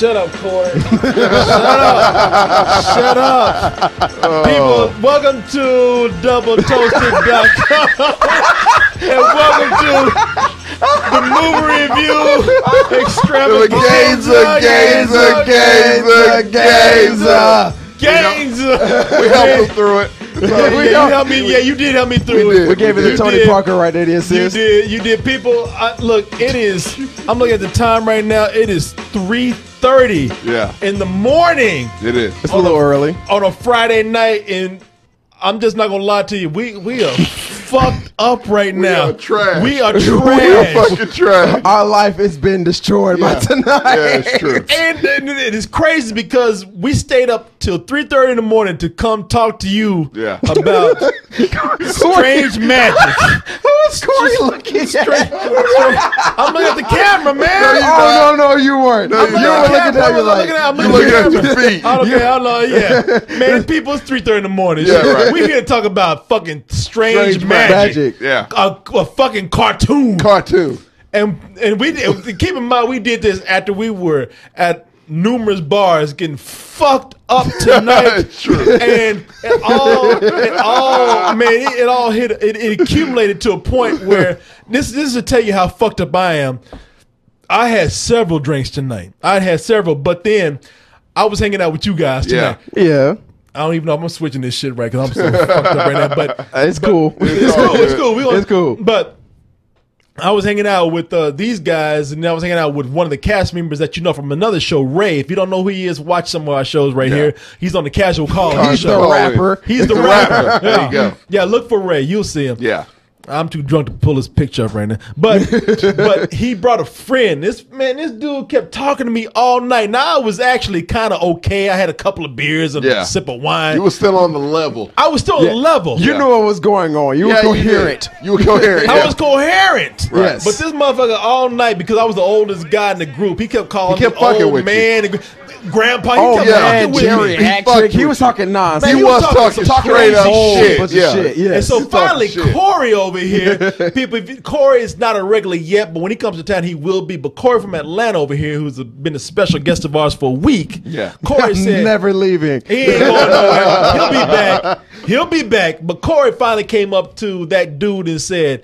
Shut up, Korey. Shut up. People, welcome to DoubleToasted.com. And welcome to the movie review extravaganza. We helped him through it. Yeah, you did help me through it. We gave it to Tony Parker right there, the assist. You did. People, look, it is, I'm looking at the time right now, it is 3:30 in the morning. It is. It's a little early. On a Friday night, and I'm just not going to lie to you, we are fucked up right now. We are trash. We are trash. We are fucking trash. Our life has been destroyed by tonight. Yeah, it's true. And it is crazy because we stayed up till 3:30 in the morning to come talk to you about strange magic. Who's Korey looking at? I'm looking at the camera, man. No, you weren't. No, you were looking at you looking at your feet. Okay, I know, man, people, it's 3:30 in the morning. Yeah, right. We here to talk about fucking strange magic. Yeah. A fucking cartoon. And we keep in mind, we did this after we were at numerous bars getting fucked up tonight. True. And it all hit. It accumulated to a point where this is to tell you how fucked up I am. I had several drinks tonight. I had several, but then I was hanging out with you guys tonight. Yeah. I don't even know if I'm switching this shit right because I'm so fucked up right now. But it's cool. It's cool. It's cool. But I was hanging out with these guys, and I was hanging out with one of the cast members that you know from another show, Ray. If you don't know who he is, watch some of our shows right here. He's on the Casual Call. He's the rapper. He's the rapper. There you go. Yeah, look for Ray. You'll see him. Yeah. I'm too drunk to pull his picture up right now. But he brought a friend. This dude kept talking to me all night. Now I was actually kind of okay. I had a couple of beers and a sip of wine. You were still on the level. I was still on the level. You knew what was going on. You were coherent. You were coherent. I was coherent. Right. Yes. But this motherfucker all night, because I was the oldest guy in the group, he kept calling me old man and grandpa. He kept fucking with me. He was talking nonsense. He was talking straight up shit. Yeah. And so finally, Korey over here, Korey is not a regular yet, but when he comes to town, he will be. But Korey from Atlanta over here, who's been a special guest of ours for a week, Korey said, never leaving. He ain't going nowhere. He'll be back. He'll be back. But Korey finally came up to that dude and said,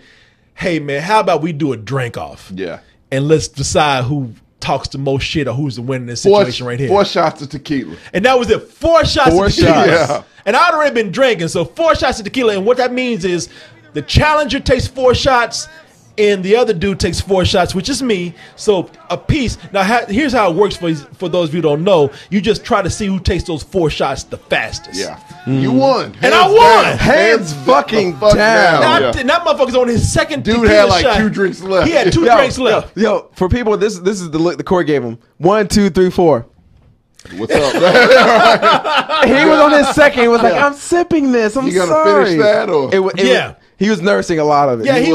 hey, man, how about we do a drink off? Yeah. And let's decide who talks the most shit or who's the winner in this situation right here. 4 shots of tequila. And that was it. 4 shots of tequila. Yeah. And I'd already been drinking, so 4 shots of tequila. And what that means is the challenger takes 4 shots and the other dude takes 4 shots, which is me. So a piece. Now, here's how it works for those of you who don't know. You just try to see who takes those 4 shots the fastest. Yeah. You won. And I won. Hands fucking down. And that motherfucker's on his second dude tequila had like shot. 2 drinks left. He had 2 drinks left. Yo, for people, this is the look the Korey gave him. 1, 2, 3, 4. What's up? He was on his second. He was like, I'm sipping this. I'm you gonna sorry. finish that or? He was nursing a lot of it. Yeah, he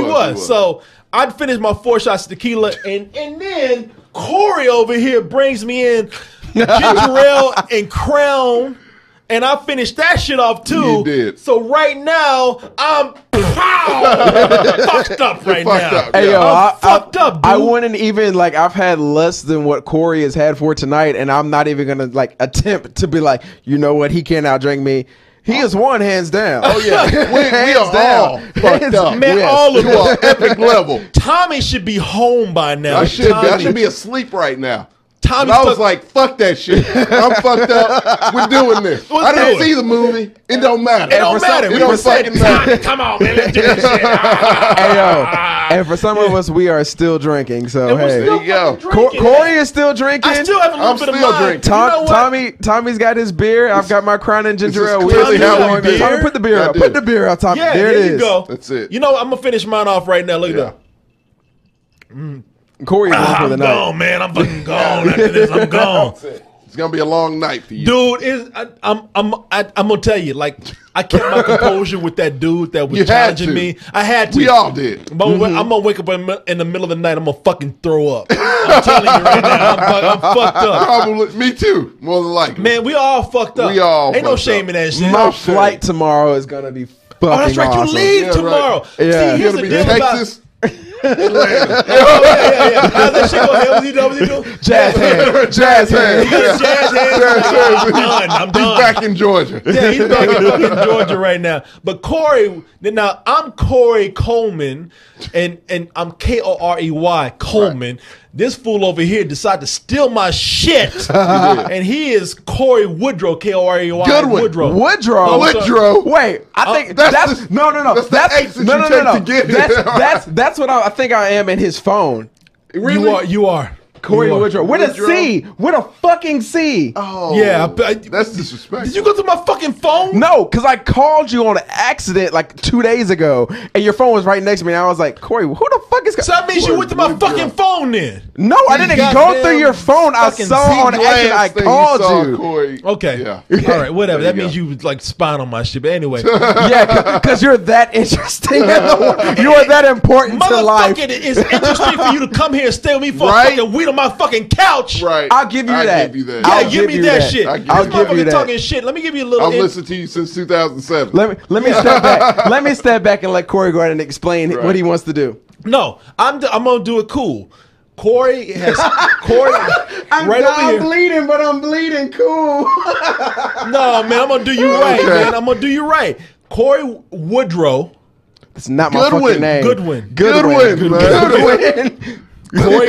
was. So I'd finished my 4 shots of tequila, and then Korey over here brings me in ginger ale and Crown, and I finished that shit off too. You did. So right now I'm fucked up right now. Hey yo, I'm fucked up, dude. I wouldn't even like. I've had less than what Korey has had for tonight, and I'm not even gonna like attempt to be like, you know what? He can't outdrink me. He has won hands down. Oh yeah, we are all fucked up. Man, all of you are us. epic level. Tommy should be home by now. I should be asleep right now. Tommy, I was like, fuck that shit. I'm fucked up. We're doing this. I didn't see the movie. It don't matter. It don't matter. It don't fucking matter. Come on, man. Let's do this shit. Hey, yo. And for some of us, we are still drinking. So, hey. There you go. Korey is still drinking. I still have a little bit of mine. Tommy's got his beer. I've got my Crown and ginger ale. Clearly how we did. Tommy, put the beer up. Put the beer up, Tommy. Yeah, there it is. You go. That's it. You know, I'm going to finish mine off right now. Look at that. Korey's going for the night. I'm gone, man. I'm fucking gone after this. I'm gone. It's gonna be a long night for you, dude. I'm gonna tell you, like, I kept my composure with that dude that was challenging me. I had to. We all did. But I'm gonna wake up in the middle of the night. I'm gonna fucking throw up. I'm telling you right now. I'm fucked up. Probably me too. More than likely. Man, we all fucked up. We all ain't no shame in that shit. My flight tomorrow is gonna be fucking awesome. Oh, that's right. You leave tomorrow. Right. Yeah. See, here's the deal Texas. Atlanta. yeah. How's that shit going? What's he doing? Jazz hands. Jazz hands. He got a jazz hands. I'm done. He's back in Georgia. Yeah, he's back in fucking Georgia right now. But Korey, now I'm Korey Coleman, and I'm Korey Coleman. Right. This fool over here decided to steal my shit, and he is Korey Woodrow, Korey Goodwin. Woodrow. Woodrow. Wait, I think that's no. That's what I think I am in his phone. Really? You are. Korey Woodrow. With a C. With a fucking C. Oh. Yeah. That's disrespectful. Did you go through my fucking phone? No, because I called you on accident like 2 days ago, and your phone was right next to me, and I was like, Korey, who the fuck is... So that means you went to my fucking phone then? No, I didn't go through your phone. I saw on accident I called you. Korey. Okay. Yeah. All right, whatever. That means you like spying on my shit. But anyway. Yeah, because you're that interesting. You are that important to life. Motherfucker, it is interesting for you to come here and stay with me for a fucking weed on my fucking couch. Right. I'll give you that. Yeah, give me that shit. I'll give you that. Talking shit. Let me give you a little. I've listened to you since 2007. Let me step back. Let me step back and let Korey go ahead and explain what he wants to do. No, I'm gonna do it cool. Korey right over here. I'm bleeding, but I'm bleeding cool. No, man, I'm gonna do you right, man. I'm gonna do you right. Korey Woodrow. That's not my fucking name. Goodwin. Korey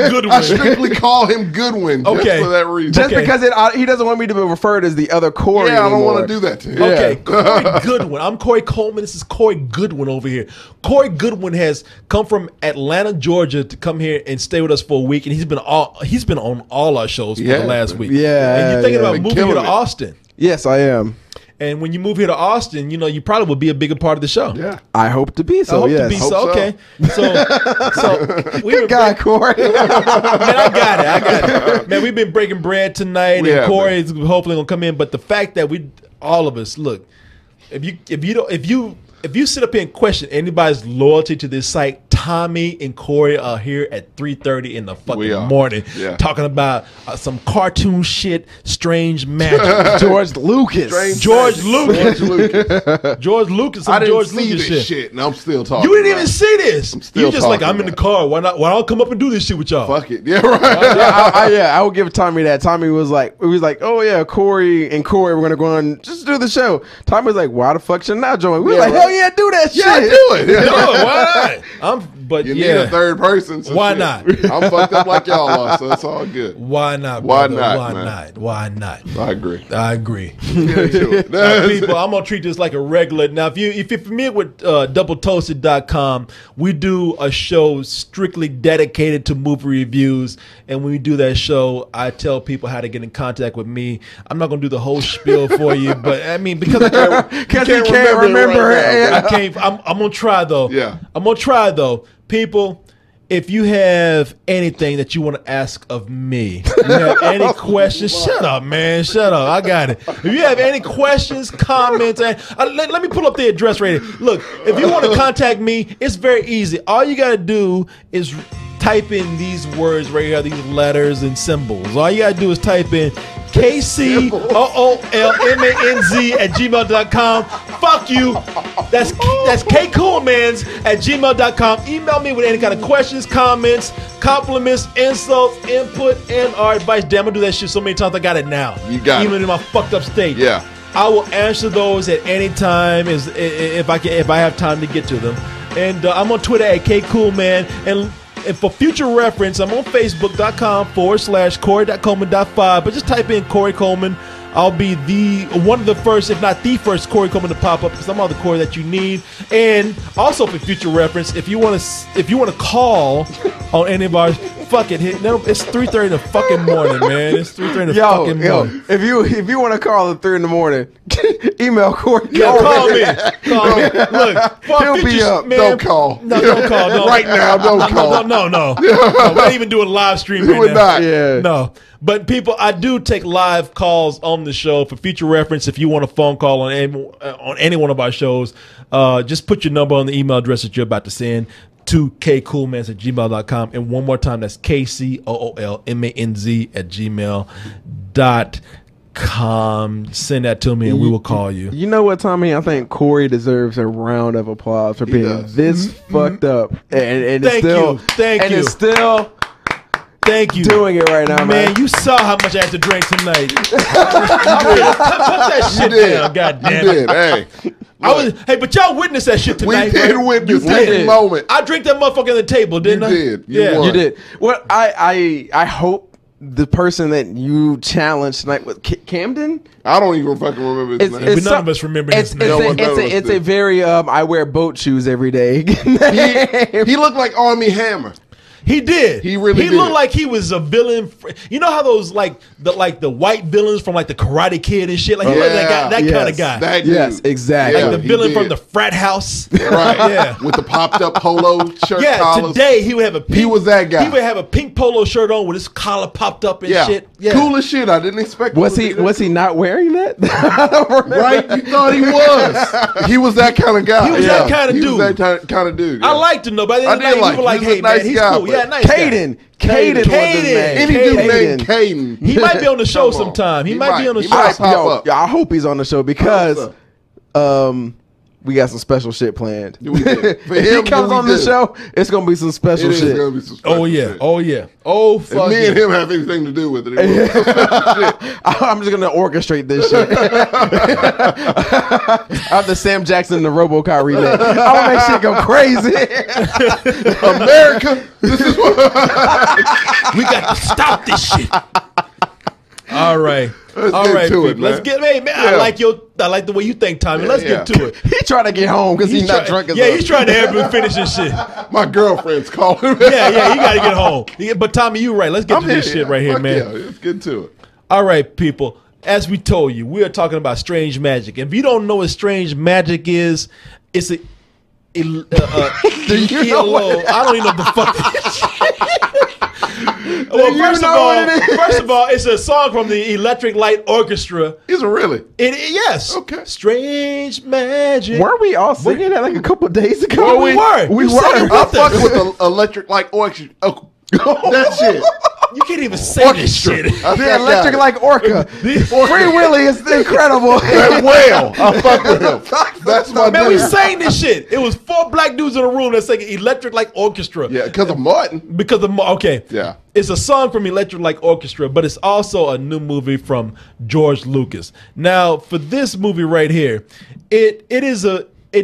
Goodwin. I strictly call him Goodwin just for that reason. Just because he doesn't want me to be referred as the other Korey I don't anymore. want to do that to him. Okay, Korey Goodwin. I'm Korey Coleman. This is Korey Goodwin over here. Korey Goodwin has come from Atlanta, Georgia, to come here and stay with us for a week, and he's been on all our shows for the last week. Yeah, and you're thinking about moving here to Austin. Yes, I am. And when you move here to Austin, you probably will be a bigger part of the show. Yeah, I hope to be so. I hope to be so. Okay, so we good guy, Korey. Man, I got it. Man, we've been breaking bread tonight, and Korey's hopefully gonna come in. But the fact that all of us, look, if you sit up here and question anybody's loyalty to this site, Tommy and Korey are here at 3:30 in the fucking morning talking about some cartoon shit, strange magic. George Lucas. George Lucas. I didn't George see Lucas this shit, and I'm still talking. You didn't even see this. You just like, I'm in the car. Why don't come up and do this shit with y'all? Fuck it. Yeah, right. I will give Tommy that. Tommy was like, oh yeah, Korey and Korey, we're gonna go on just do the show. Tommy was like, why the fuck should I join? We were like, hell yeah, do that shit. Yeah, do it. Yeah. Why not? But you need a third person. So why not? I'm fucked up like y'all are, so it's all good. Why not? Why brother? not? Why not? I agree. Now, people, I'm gonna treat this like a regular. Now, if you're familiar with doubletoasted.com, we do a show strictly dedicated to movie reviews, and when we do that show, I tell people how to get in contact with me. I'm not gonna do the whole spiel for you, but I mean, because I can't remember it. I'm gonna try though. Yeah, I'm gonna try though. People, if you have anything that you want to ask of me, you have any questions, shut up, man. Shut up. I got it. If you have any questions, comments, and let me pull up the address right here. Look, if you want to contact me, it's very easy. All you got to do is type in these words right here, these letters and symbols. All you got to do is type in KCOOLMANZ@gmail.com. Fuck you. That's KCoolmans@gmail.com. Email me with any kind of questions, comments, compliments, insults, input, and our advice. Damn, I do that shit so many times I got it now. You got Even in my fucked up state. Yeah. I will answer those at any time if I have time to get to them. And I'm on Twitter at KCoolman. And for future reference, I'm on Facebook.com/Korey.Coleman.5. But just type in Korey Coleman. I'll be one of the first, if not the first, Korey Coleman to pop up, because I'm all the Korey that you need. And also for future reference, if you want to call on any of our, fuck it, it's 3:30 in the fucking morning, man. It's 3:30 in the fucking morning. If you want to call at 3 in the morning, email Korey. Yeah, call me. Look, he'll be up. Man, don't call. No, don't call. No. Right now, don't call. No. We ain't even doing live stream right now. Not. Yeah. No. But people, I do take live calls on the show for future reference. If you want a phone call on any one of our shows, just put your number on the email address that you're about to send to kcoolmans@gmail.com. And one more time, that's KCOOLMANZ@gmail.com. send that to me and we will call you. You know what, Tommy? I think Korey deserves a round of applause for being this fucked up, and Thank you. It's still Thank you. Doing it right now, man. You saw how much I had to drink tonight. Put that shit down, goddamn it. Hey. But y'all witnessed that shit tonight. We did witness that moment. I drank that motherfucker on the table, didn't I? You did. You did. Well, I hope the person that you challenged tonight was Camden. I don't even fucking remember his name. None of us remember his name. It's a very I wear boat shoes every day. He looked like Armie Hammer. He did. He really did. He looked like he was a villain. You know how those like the white villains from like the Karate Kid and shit. Like he looked like that kind of guy. That dude. Yes, exactly. Like the villain from the frat house. Right. Yeah. With the popped up polo shirt. Yeah. Collars. Today he would have a pink, he was that guy. He would have a pink polo shirt on with his collar popped up and shit. Yeah. Cool as shit. I didn't expect. Was he not wearing that? Right? You thought he was. He was that kind of guy. He was that kind of dude. He was that kind of dude. I liked him though. But I did like. People like, hey nice man, he's guy, cool. Yeah, nice guy. Caden was his name. Any dude named Caden. He might be on the show sometime. He might be on the show. I hope he's on the show because we got some special shit planned. If he comes on the show, it's gonna be some special shit. Oh yeah. Oh fuck. Me and him have anything to do with it. I'm just gonna orchestrate this shit. I'm the Sam Jackson, the RoboCop remake. I want to make shit go crazy. America, this is what we got to stop this shit. All right. Let's get man. I like the way you think, Tommy. Let's get to it. He trying to get home because he's not drunk. He's trying to help him finish his shit. My girlfriend's calling. He got to get home. But Tommy, you right. Let's get to this shit right here, man. Yeah, let's get to it. All right, people. As we told you, we are talking about strange magic. If you don't know what strange magic is, it's a I don't even know what the fuck. Well, first of all, it's a song from the Electric Light Orchestra. Is it really? Yes. Okay. Strange magic. Weren't we all singing that like a couple of days ago? Well, we were. We were. I fuck with the Electric Light Orchestra. Oh, that shit. You can't even say this shit. The Electric Light Orca. Free Willy is incredible. That whale. I fuck with him. That's my man. We sang this shit. It was 4 black dudes in a room that sang Electric Light Orchestra. Yeah, because of Martin. Okay. Yeah. It's a song from Electric Light Orchestra, but it's also a new movie from George Lucas. Now, for this movie right here, it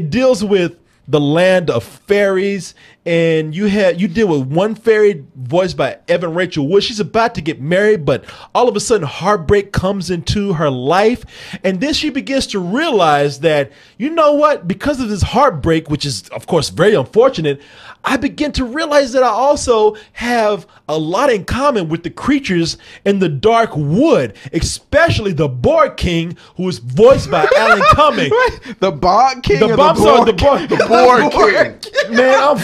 deals with the land of fairies, and you deal with one fairy voiced by Evan Rachel Wood. She's about to get married, but all of a sudden heartbreak comes into her life, and then she begins to realize that, you know what, because of this heartbreak, which is of course very unfortunate, I begin to realize that I also have a lot in common with the creatures in the dark wood, especially the Boar King, who is voiced by Alan Cumming. The Boar King. The Boar King. Man, I'm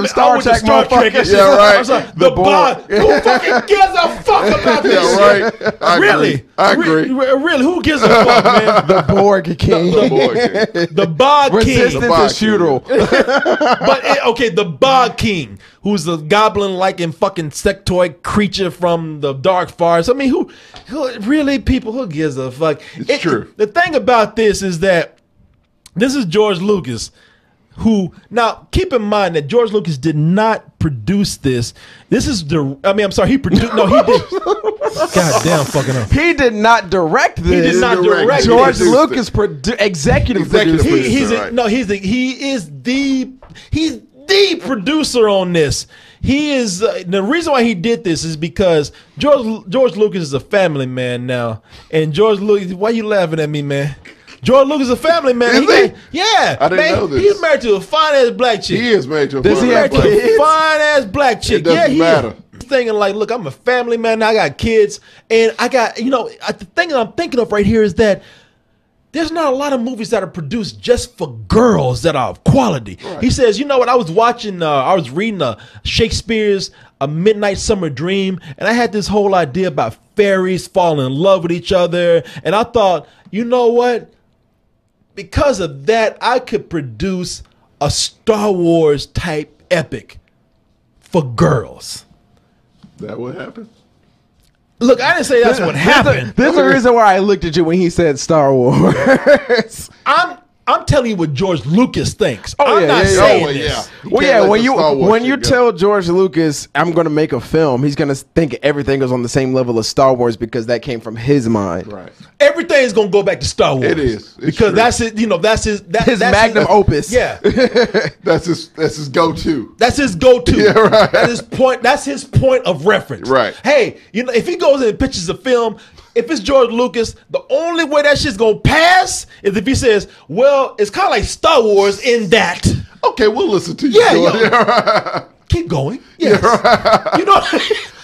Star Trek motherfuckers. Yeah, right. The Boar. Who fucking gives a fuck about this? Yeah, right. I agree. Really, who gives a fuck, man? The Boar King. The Bog King. Resistance is futile. The Bog King, who's the goblin-like and fucking sectoid creature from the dark forest. I mean, who really, people, who gives a fuck? It's true. The thing about this is that this is George Lucas, who, now keep in mind that George Lucas did not produce this. He produced, no, he did. God damn, fucking up. He did not direct this. He did not direct George Lucas executive producer. He's the producer on this. He is the reason why he did this is because George Lucas is a family man now, and George Lucas, why you laughing at me, man? George Lucas is a family man. Yeah, I didn't know this. He's married to a fine ass black chick. He is married to a fine ass black chick. It doesn't matter. Thinking like, look, I'm a family man now. I got kids, and I got the thing that I'm thinking of right here is that there's not a lot of movies that are produced just for girls that are of quality. Right. He says, you know what? I was reading Shakespeare's A Midnight Summer Dream, and I had this whole idea about fairies falling in love with each other, and I thought, you know what? Because of that, I could produce a Star Wars type epic for girls. That what happened? Look, I didn't say that's what happened. There's a reason why I looked at you when he said Star Wars. I'm telling you what George Lucas thinks. Oh, I'm not saying this. Well, yeah, when you tell George Lucas, I'm going to make a film, he's going to think everything is on the same level as Star Wars because that came from his mind. Right. Everything's going to go back to Star Wars. It is. Because that's it. You know, that's his magnum opus. Yeah. That's his go-to. That's his go-to. Yeah, right. That's his point of reference. Right. Hey, you know, if he goes in and pitches a film, if it's George Lucas, the only way that shit's gonna pass is if he says, "Well, it's kind of like Star Wars in that." Okay, we'll listen to you. Yeah, keep going. Yes. Yeah, you know.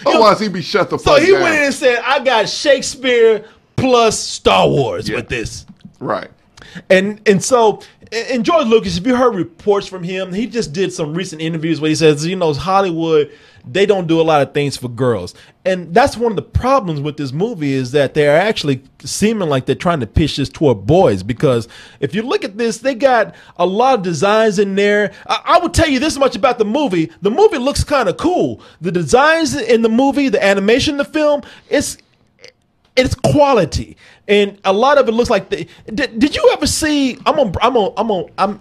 Otherwise, he'd be shut the fuck down. So he went in and said, "I got Shakespeare plus Star Wars with this." Right. And so George Lucas, if you heard reports from him, he just did some recent interviews where he says, you know, Hollywood, they don't do a lot of things for girls. And that's one of the problems with this movie is that they're actually seeming like they're trying to pitch this toward boys, because if you look at this, they got a lot of designs in there. I will tell you this much about the movie. The movie looks kind of cool. The designs in the movie, the animation in the film, it's quality. And a lot of it looks like did you ever see? I'm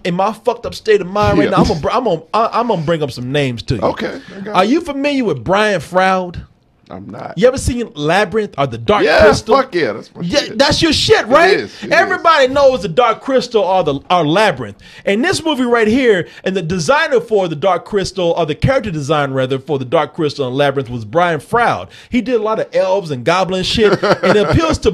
in my fucked up state of mind right now. I'm gonna bring up some names to you. Okay. Are you familiar with Brian Froud? I'm not. You ever seen Labyrinth or the Dark Crystal? Fuck yeah, that's my shit. That's your shit, right? It is. Everybody knows the Dark Crystal or Labyrinth. And this movie right here, and the designer for the Dark Crystal, or the character design rather for the Dark Crystal and Labyrinth, was Brian Froud. He did a lot of elves and goblin shit, and it appeals to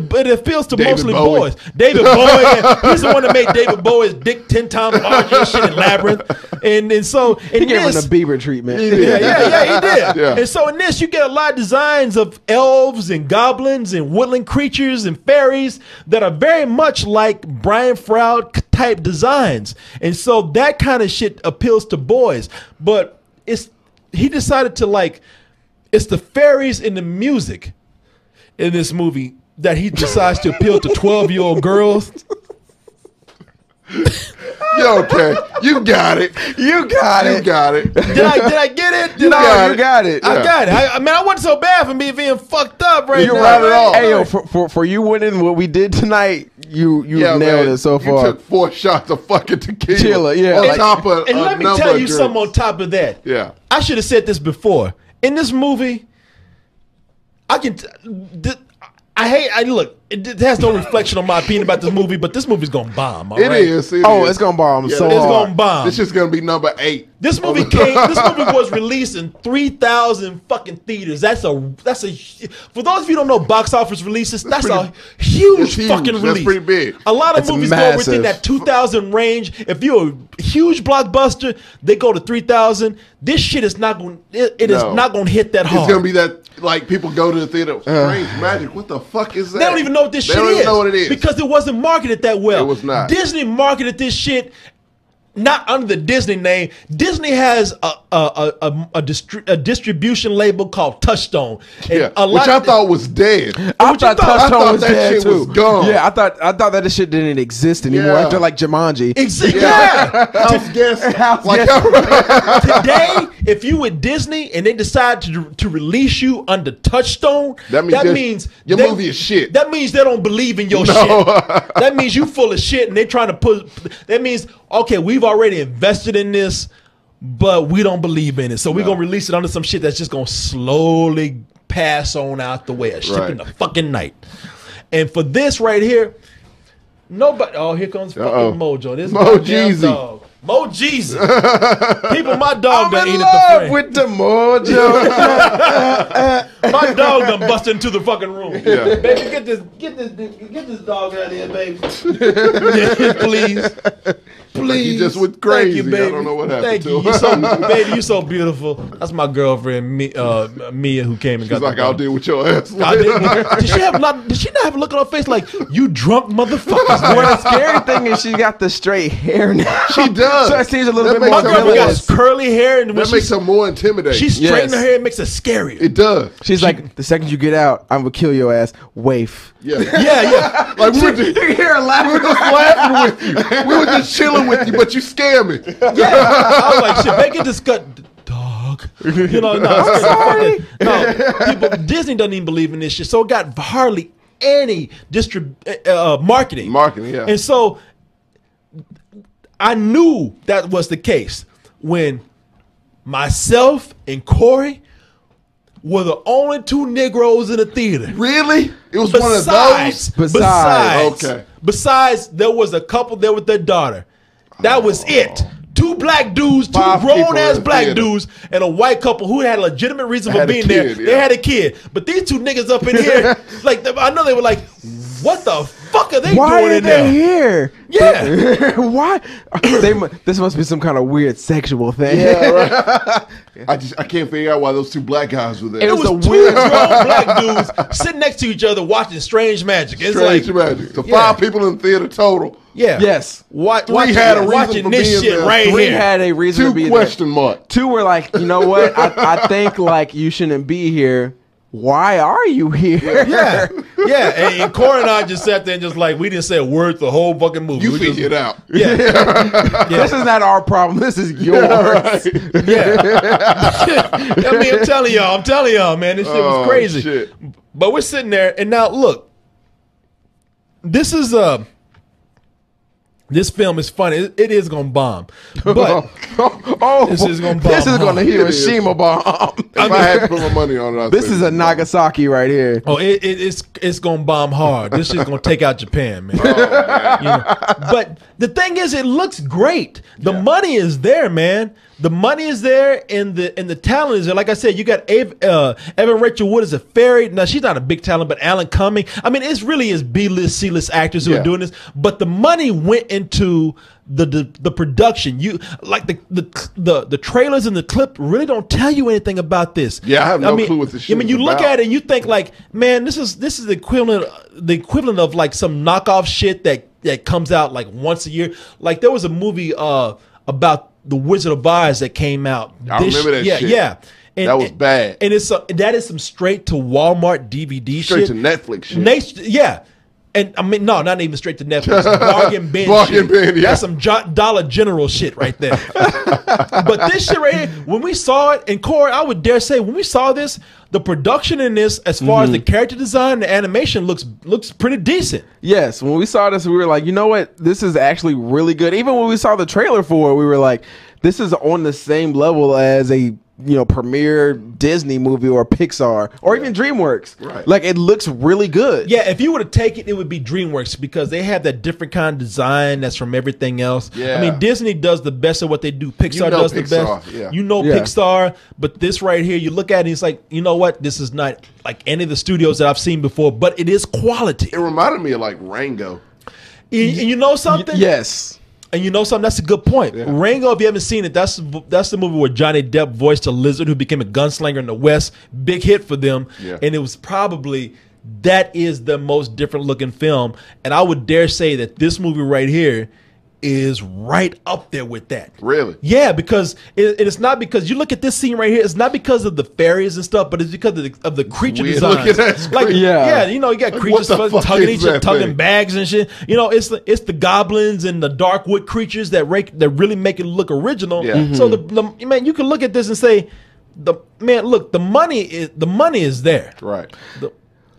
mostly Bowie. boys. David Bowie, he's the one that made David Bowie's dick 10 times larger and shit in Labyrinth. And so he gave him the Bieber treatment. Yeah, he did. Yeah. And so in this, you get a lot of designs of elves and goblins and woodland creatures and fairies that are very much like Brian Froud type designs. And so that kind of shit appeals to boys. But he decided to it's the fairies and the music in this movie that he decides to appeal to 12-year-old girls. Yeah, okay. You got it. You got it. Did I get it? You got it. I got it. I mean, I wasn't so bad for me being fucked up right now. You right at all. Hey, yo, for you winning what we did tonight, you nailed it so far. You took 4 shots of fucking tequila. Yeah. On top of and let me tell you something on top of that. Yeah. I should have said this before. In this movie, look, it has no reflection on my opinion about this movie, but this movie's gonna bomb. All It right? is. It's gonna bomb so hard. It's gonna bomb. This is gonna be number 8. This movie was released in 3,000 fucking theaters. That's a for those of you who don't know box office releases, that's a huge fucking release. That's pretty big. A lot of That's movies massive. go within that 2,000 range. If you're a huge blockbuster, they go to 3,000. This shit is not going. It is not going to hit that hard. It's gonna be that people go to the theater. Strange magic. What the fuck is that? They don't even know what this shit is. They don't even know what it is because it wasn't marketed that well. It was not. Disney marketed this shit not under the Disney name. Disney has a distribution label called Touchstone. And which I thought was dead. I thought Touchstone was that dead shit too. was gone. Yeah, I thought that shit didn't exist anymore after Jumanji. House guest. Today, if you with Disney and they decide to release you under Touchstone, that means your movie is shit. That means they don't believe in your shit. That means you full of shit and they trying to put. That means we've already invested in this, but we don't believe in it, so we're gonna release it under some shit that's just gonna slowly pass on out the way, a ship in the fucking night. And for this right here, nobody. Oh, here comes fucking Mojo. This Mo goddamn Jeezy. dog. Mo Jeezy. People, my dog done I'm eat in it love the with the Mojo. My dog done bust into the fucking room. Yeah. Baby, get this dog out of here, baby. Please. Like you just went crazy. Thank you, baby. I don't know what happened Thank to you. him. Baby, you so beautiful. That's my girlfriend, Mia, who came and She's got like, the I'll dog. deal with your ass. Did she not have a look on her face like, you drunk motherfuckers? Well, the scary thing is she got the straight hair now. She does. So it seems a little That bit makes more My girlfriend got villainous. curly hair, and when That makes her more intimidating. she straightened Yes. her hair, it makes her scarier. It does. She's like, the second you get out, I'm gonna kill your ass. Waif. Yeah. Yeah. Like we were just, You hear her laughing. we were just laughing with you. We were just chilling with you, but you scare me. Yeah. I was like, shit, baby, get this cut. Dog. dog. You know, people, Disney doesn't even believe in this shit, so it got hardly any marketing. Marketing, yeah. And so I knew that was the case when myself and Korey were the only two Negroes in the theater. Really? It was one of those? Besides, there was a couple there with their daughter. That was it. Two black dudes, two grown-ass black dudes, and a white couple who had a legitimate reason for being there. They had a kid. But these two niggas up in here, like, I know they were like, what the fuck are they doing in there? Why are they here? Yeah. Why? This must be some kind of weird sexual thing. Yeah, right. I can't figure out why those two black guys were there. It was two grown black dudes sitting next to each other watching Strange Magic. It's Strange Magic. So 5 people in the theater total. Yeah. Yes. Three had a reason watching for this being shit there. right Three here. had a reason to be there. 2 question mark. 2 were like, you know what? I think like you shouldn't be here. Why are you here? Yeah. And Korey and I just sat there and just like, we didn't say a word the whole fucking movie. You figure it out. Yeah. This is not our problem. This is yours. I mean, I'm telling y'all, man, this shit was crazy. Shit. But we're sitting there, and now look, this film is funny. It is gonna bomb, but this is gonna bomb. This is gonna Hiroshima bomb. If I had to put my money on it, This is a Nagasaki right here. Oh, it's gonna bomb hard. This shit's gonna take out Japan, man. man. You know? But the thing is, it looks great. The money is there, man. The money is there, and the talent is there. Like I said, you got Evan Rachel Wood as a fairy. Now she's not a big talent, but Alan Cumming. I mean, it really is B-list, C-list actors who are doing this. But the money went into the production. You like the trailers and the clip really don't tell you anything about this. Yeah, I have no clue what this shit I mean, you is look about. at it and you think like, man, this is the equivalent of like some knockoff shit that comes out like once a year. Like there was a movie about the Wizard of Oz that came out. I remember that shit. Yeah. And, that was bad. And that is some straight to Walmart DVD Straight shit. to Netflix shit. Yeah. And I mean, no, not even straight to Netflix. Bargain bin shit. Yeah. That's some Dollar General shit right there. But this shit right here, when we saw it, and Korey, I would dare say, when we saw this, the production in this, as far as the character design, the animation looks pretty decent. Yes, when we saw this, we were like, you know what? This is actually really good. Even when we saw the trailer for it, we were like, this is on the same level as a premiere Disney movie or Pixar or even DreamWorks. Right. Like it looks really good. Yeah, if you were to take it, it would be DreamWorks because they have that different kind of design that's from everything else. Yeah. I mean, Disney does the best of what they do. Pixar does the best. Yeah. Pixar, but this right here, you look at it, it's like, you know what? This is not like any of the studios that I've seen before, but it is quality. It reminded me of like Rango. And you know something? Yes. And you know something? That's a good point. Yeah. Rango, if you haven't seen it, that's the movie where Johnny Depp voiced a lizard who became a gunslinger in the West. Big hit for them. Yeah. And it was probably, that is the most different looking film. And I would dare say that this movie right here is right up there with that. Really? Yeah, because it's not because you look at this scene right here. It's not because of the fairies and stuff, but it's because of the creature Weird. design. Look at that Like screen. you got Like, creatures what the fuck tugging is each other, that tugging thing? bags and shit. It's the goblins and the dark wood creatures that really make it look original. Yeah. So man, you can look at this and say, the money is there. Right.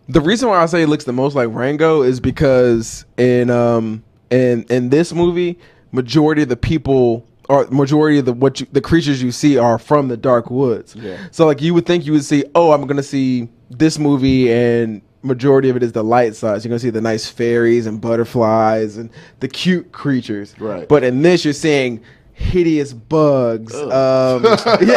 The reason why I say it looks the most like Rango is because in this movie, majority of the people or majority of the creatures you see are from the dark woods. Yeah. So like you would think you would see, oh, I'm gonna see this movie and majority of it is the light size. You're gonna see the nice fairies and butterflies and the cute creatures. Right. But in this, you're seeing hideous bugs. Yeah,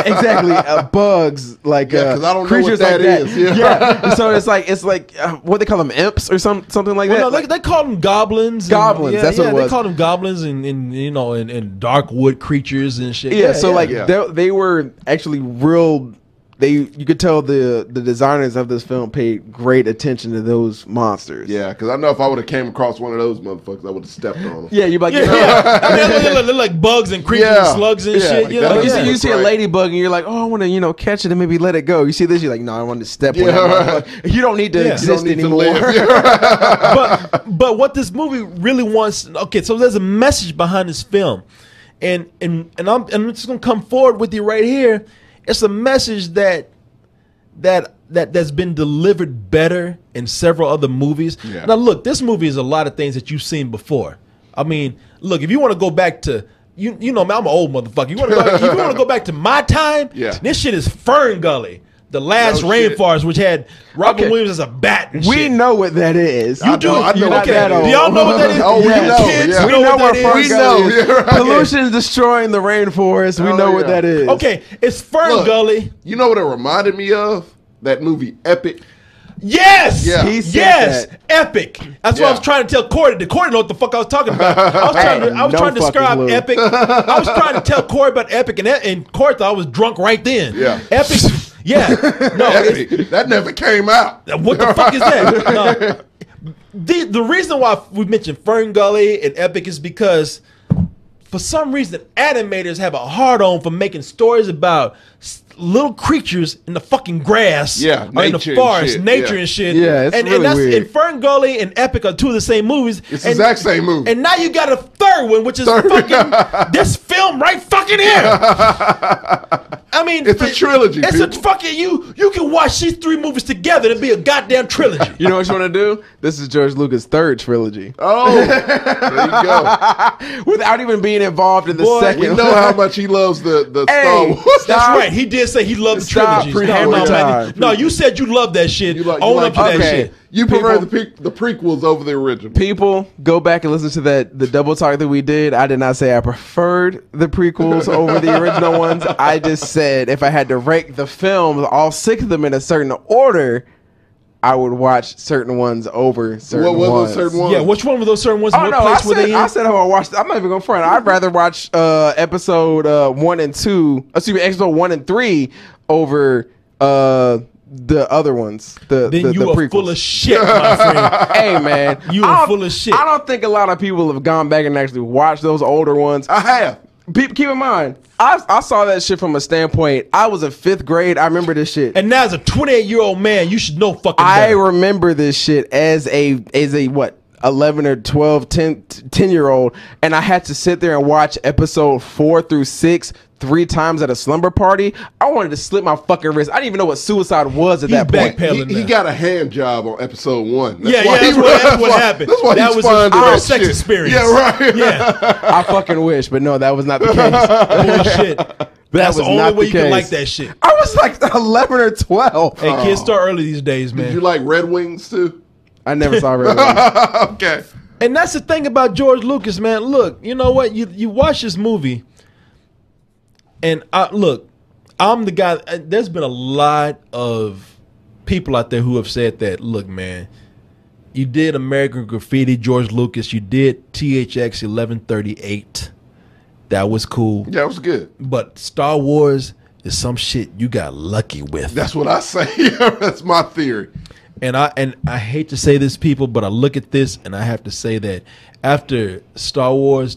exactly. Bugs like 'cause I don't know creatures what that like is. that. Yeah. So it's like what they call them, imps or something like that. No, they call them goblins. Goblins, that's what it was. They call them goblins and dark wood creatures and shit. Yeah, so Yeah. they were actually real. You could tell the designers of this film paid great attention to those monsters. Yeah, because I know if I would have came across one of those motherfuckers, I would have stepped on them. Yeah, you're like, Yeah. I mean, they're like bugs and creatures and slugs and shit. like You that. know? you Yeah. see a ladybug and you're like, oh, I want to catch it and maybe let it go. You see this, you're like, no, I want to step on it. right. You don't need to Yeah. exist You don't need to anymore. live. but what this movie really wants, okay, so there's a message behind this film, and I'm just gonna come forward with you right here. it's a message that's been delivered better in several other movies. Yeah. Now, look, this movie is a lot of things that you've seen before. I mean, look, if you want to go back to you know, man, I'm an old motherfucker. You want to go back to my time? Yeah. This shit is Fern Gully, the last rainforest, which had Robin Williams as a bat. And We shit. know what that is. You do. I know what Okay. that is. Do y'all know what that is? Oh, we Your know. kids Yeah. We know what where that Fern is. Gully is. Yeah, right. Pollution is destroying the rainforest. We Oh, know what yeah. that is. Okay, it's Fern Look, Gully. You know what it reminded me of? That movie Epic. Yes, Yeah. He said yes, that. Epic. That's what Yeah. I was trying to tell Korey. Did Korey know what the fuck I was talking about? I was No trying to describe fucking clue. Epic. I was trying to tell Korey about Epic, and Korey thought I was drunk right then. Yeah. Epic. Yeah, no, Epic. That never came out. what the fuck is that? No. The reason why we mentioned Fern Gully and Epic is because for some reason animators have a hard on for making stories about little creatures in the fucking grass, Yeah, or in the nature and forest, shit, nature yeah. and shit. Yeah, it's and really that's weird. and Fern Gully and Epic are two of the same movies. It's the exact same movie. And now you got a third one, which is fucking this film right fucking here. I mean, It's a trilogy, It's a people. fucking you can watch these three movies together and be a goddamn trilogy. You know what you want to do? This is George Lucas' third trilogy. Oh, there you go. Without even being involved in the Boy, second We know one. how much he loves the Hey, Star Wars. That's Stop. right. He did say he loved the Stop trilogies. prequel No, time. man. No, you said you loved that shit. You like- Own you up like- to that okay. shit. You prefer People- the prequels over the original. People, go back and listen to the double talk that we did. I did not say I preferred the prequels over the original ones. I just said if I had to rank the films, all 6 of them in a certain order, I would watch certain ones over certain What was ones. those certain ones? Yeah, which one were those certain ones? Oh What no! place were they in? I said I would watch. I'm not even going to front. I'd rather watch episode 1 and 2. Excuse me, episode 1 and 3 over the other ones. Then the you are prequels. full of shit, my friend. Hey man, You I are don't- full of shit. I don't think a lot of people have gone back and actually watched those older ones. I have. Keep in mind, I saw that shit from a standpoint. I was in 5th grade. I remember this shit. And now as a 28-year-old man, you should know fucking I better. remember this shit as a what 11 or 12 10-year-old, and I had to sit there and watch episode 4 through 6 3 times at a slumber party. I wanted to slip my fucking wrist. I didn't even know what suicide was at He's that point. backpedaling. He now. got a hand job on episode 1. Yeah, why that's he- what why- happened. That's why That he was spawned our that sex shit. experience. Yeah, right. Yeah, I fucking wish, but no, that was not the case. bullshit. That's the was only not way the you can case. like that shit. I was like 11 or 12. Hey, kids start early these days, man. Did you like Red Wings too? I never saw Red Wings. Okay. And that's the thing about George Lucas, man. Look, you know what? You watch this movie, and look, I'm the guy. There's been a lot of people out there who have said that. Look, man, you did American Graffiti, George Lucas. You did THX 1138. That was cool. Yeah, it was good. But Star Wars is some shit you got lucky with. That's what I say. That's my theory. And I hate to say this, people, but I look at this and I have to say that after Star Wars,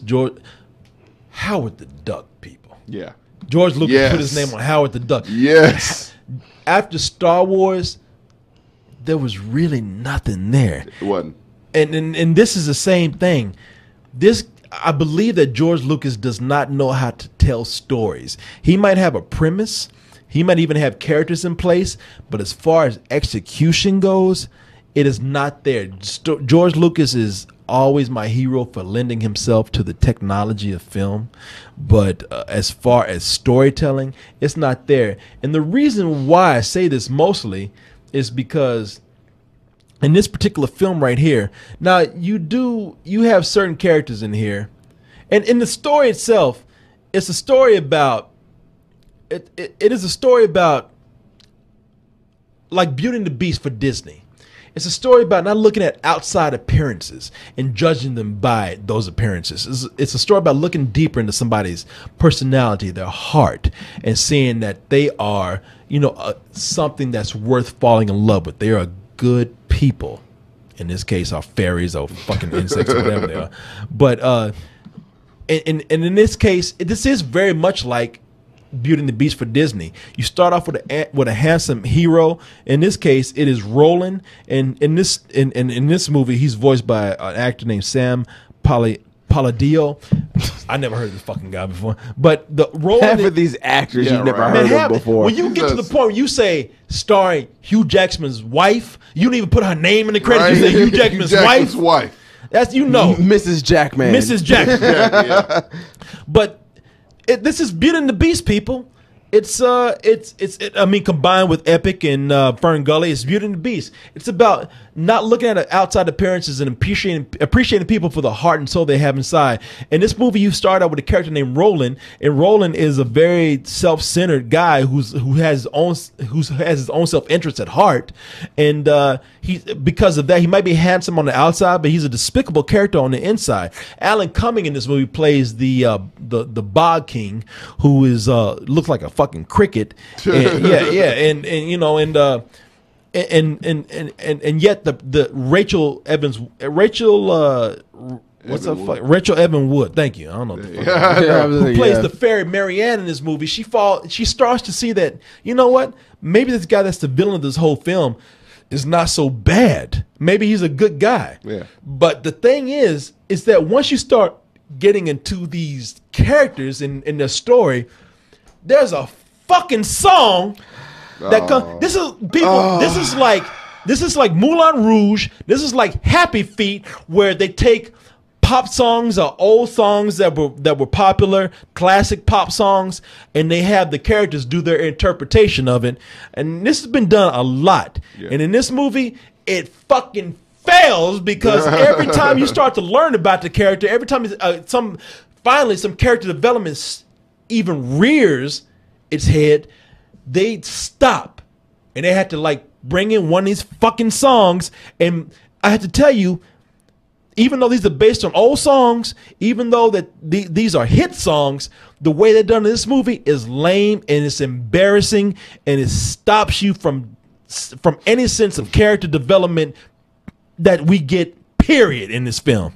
Howard the Duck, people. Yeah. George Lucas Yes. put his name on Howard the Duck. Yes. After Star Wars, there was really nothing there. It wasn't. And this is the same thing. I believe that George Lucas does not know how to tell stories. He might have a premise. He might even have characters in place, but as far as execution goes, it is not there. George Lucas is always my hero for lending himself to the technology of film, but as far as storytelling, it's not there. And the reason why I say this mostly is because in this particular film right here, now you have certain characters in here, and in the story itself, it's a story about it is a story about like Beauty and the Beast for Disney. It's a story about not looking at outside appearances and judging them by those appearances. It's a story about looking deeper into somebody's personality, their heart, and seeing that they are, something that's worth falling in love with. They are good people. In this case, are fairies or fucking insects or whatever they are. But and in this case, this is very much like Beauty and the Beast for Disney. You start off with a handsome hero. In this case, it is Roland, and in this movie, he's voiced by an actor named Sam Palladio. I never heard of this fucking guy before. But the role Half of these actors you've never heard of before. When you get to the point where you say starring Hugh Jackman's wife, you don't even put her name in the credits. You say Hugh Jackman's wife. That's Mrs. Jackman. Mrs. Jackman. yeah. But this is Beauty and the Beast, people. It's combined with Epic and Fern Gully, it's Beauty and the Beast. It's about not looking at outside appearances and appreciating people for the heart and soul they have inside. In this movie, you start out with a character named Roland, and Roland is a very self-centered guy who has his own self-interest at heart, and because of that, he might be handsome on the outside, but he's a despicable character on the inside. Alan Cumming in this movie plays the Bog King, who is looks like a fucking cricket. And yet the Rachel Evan Wood. Thank you. I don't know who plays the fairy Marianne in this movie. She starts to see that, you know what? Maybe this guy that's the villain of this whole film is not so bad. Maybe he's a good guy. Yeah. But the thing is that once you start getting into these characters in their story, there's a fucking song that comes. This is people. This is like Moulin Rouge. This is like Happy Feet, where they take pop songs or old songs that were popular, classic pop songs, and they have the characters do their interpretation of it. And this has been done a lot. Yeah. And in this movie, it fucking fails because every time you start to learn about the character, every time some character development even rears its head, they stop and they had to like bring in one of these fucking songs. And I have to tell you, even though these are based on old songs, even though that these are hit songs, the way they're done in this movie is lame and it's embarrassing, and it stops you from any sense of character development that we get, period, in this film.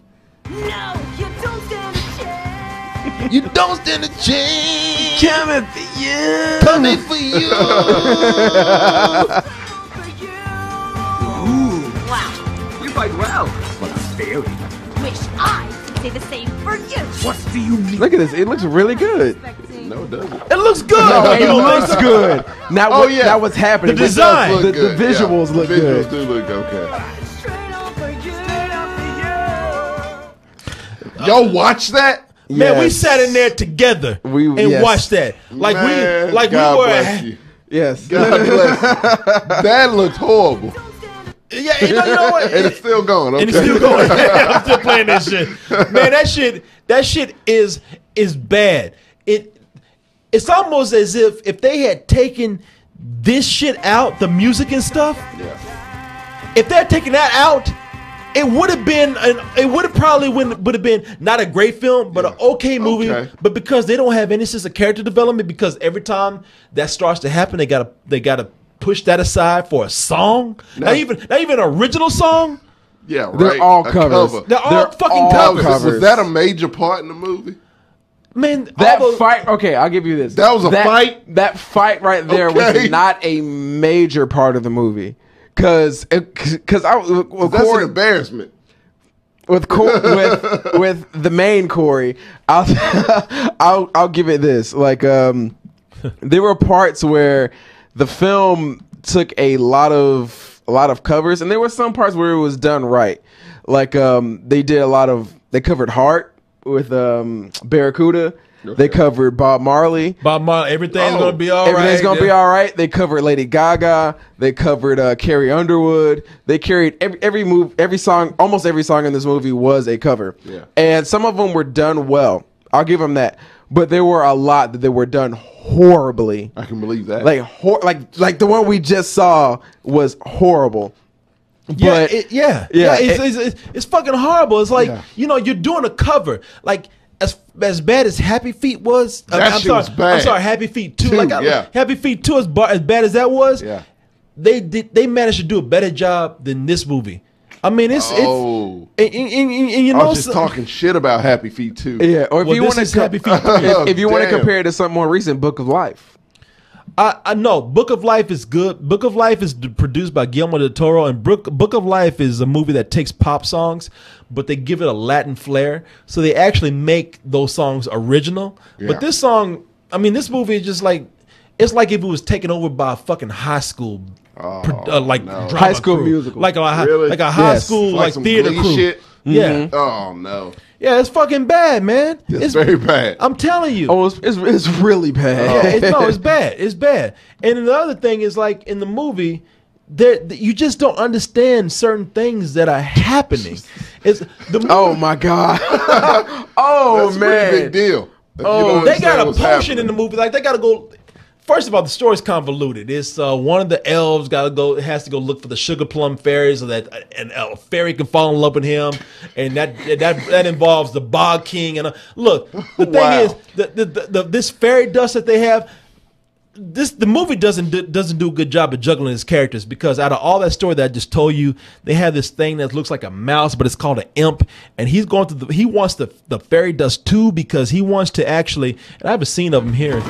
No, you don't stand a chance. You don't stand a chance. Coming for you. Coming for you. Ooh. Wow. You fight well, but very. Wish I could say the same for you. What do you mean? Look at this. It looks really good. No, it doesn't. It looks good. No, it looks good. Now, now what's happening? The design. The visuals look good. The visuals do look okay. Y'all watch that? Man, we sat in there together and watched that. Like Man, we God were. Bless you. Yes. God bless you. That looked horrible. Yeah, you know what? And it's still going. Okay. And it's still going. I'm still playing that shit. Man, that shit is bad. It's almost as if they had taken this shit out, the music and stuff. Yeah. If they had taken that out, it would have been not a great film, but an okay movie. Okay. But because they don't have any sense of character development, because every time that starts to happen, they gotta push that aside for a song. Not even an original song. Yeah, right. They're all covers. Cover. They're all fucking covers. Was that a major part in the movie? Man, that fight. Okay, I'll give you this. That was a fight. That fight right there was not a major part of the movie. Because that's an embarrassment. With the main Korey, I'll give it this. Like there were parts where the film took a lot of covers, and there were some parts where it was done right. Like they covered Heart with Barracuda. Okay. They covered Bob Marley. Everything's gonna be all right. Everything's gonna be all right. They covered Lady Gaga. They covered Carrie Underwood. They carried every song. Almost every song in this movie was a cover. Yeah. And some of them were done well. I'll give them that. But there were a lot that they were done horribly. I can believe that. Like the one we just saw was horrible. But it's fucking horrible. It's like you're doing a cover like. As bad as Happy Feet was, was bad. I'm sorry, Happy Feet 2. Happy Feet 2 as bad as that was. Yeah. They managed to do a better job than this movie. I mean, it's you know, I was just talking shit about Happy Feet 2. Yeah, or if you want to Happy Feet 3. if you want to compare it to something more recent, Book of Life. I know Book of Life is good. Book of Life is produced by Guillermo del Toro, and Book of Life is a movie that takes pop songs, but they give it a Latin flair. So they actually make those songs original. Yeah. But this song, I mean, this movie is just like, it's like if it was taken over by a fucking high school, drama High School crew. Musical. like a Really? like a high Yes. school Like some theater Glee crew. shit? Yeah, Oh no, yeah, it's fucking bad, man. it's very bad. I'm telling you. Oh, it's really bad. Yeah, it's bad. It's bad. And then the other thing is, like, in the movie, you just don't understand certain things that are happening. It's the movie, Oh my god. Oh That's a man. pretty big deal. If you don't they understand got a what's potion happening. in the movie. Like, they got to go. First of all, the story's convoluted. It's one of the elves has to go look for the sugar plum fairy so that a fairy can fall in love with him, and that involves the bog king. And look, the thing Wow. is, this fairy dust that they have. The movie doesn't do a good job of juggling his characters, because out of all that story that I just told you, they have this thing that looks like a mouse, but it's called an imp, and he wants the fairy dust too, because he wants to actually, and I have a scene of him here.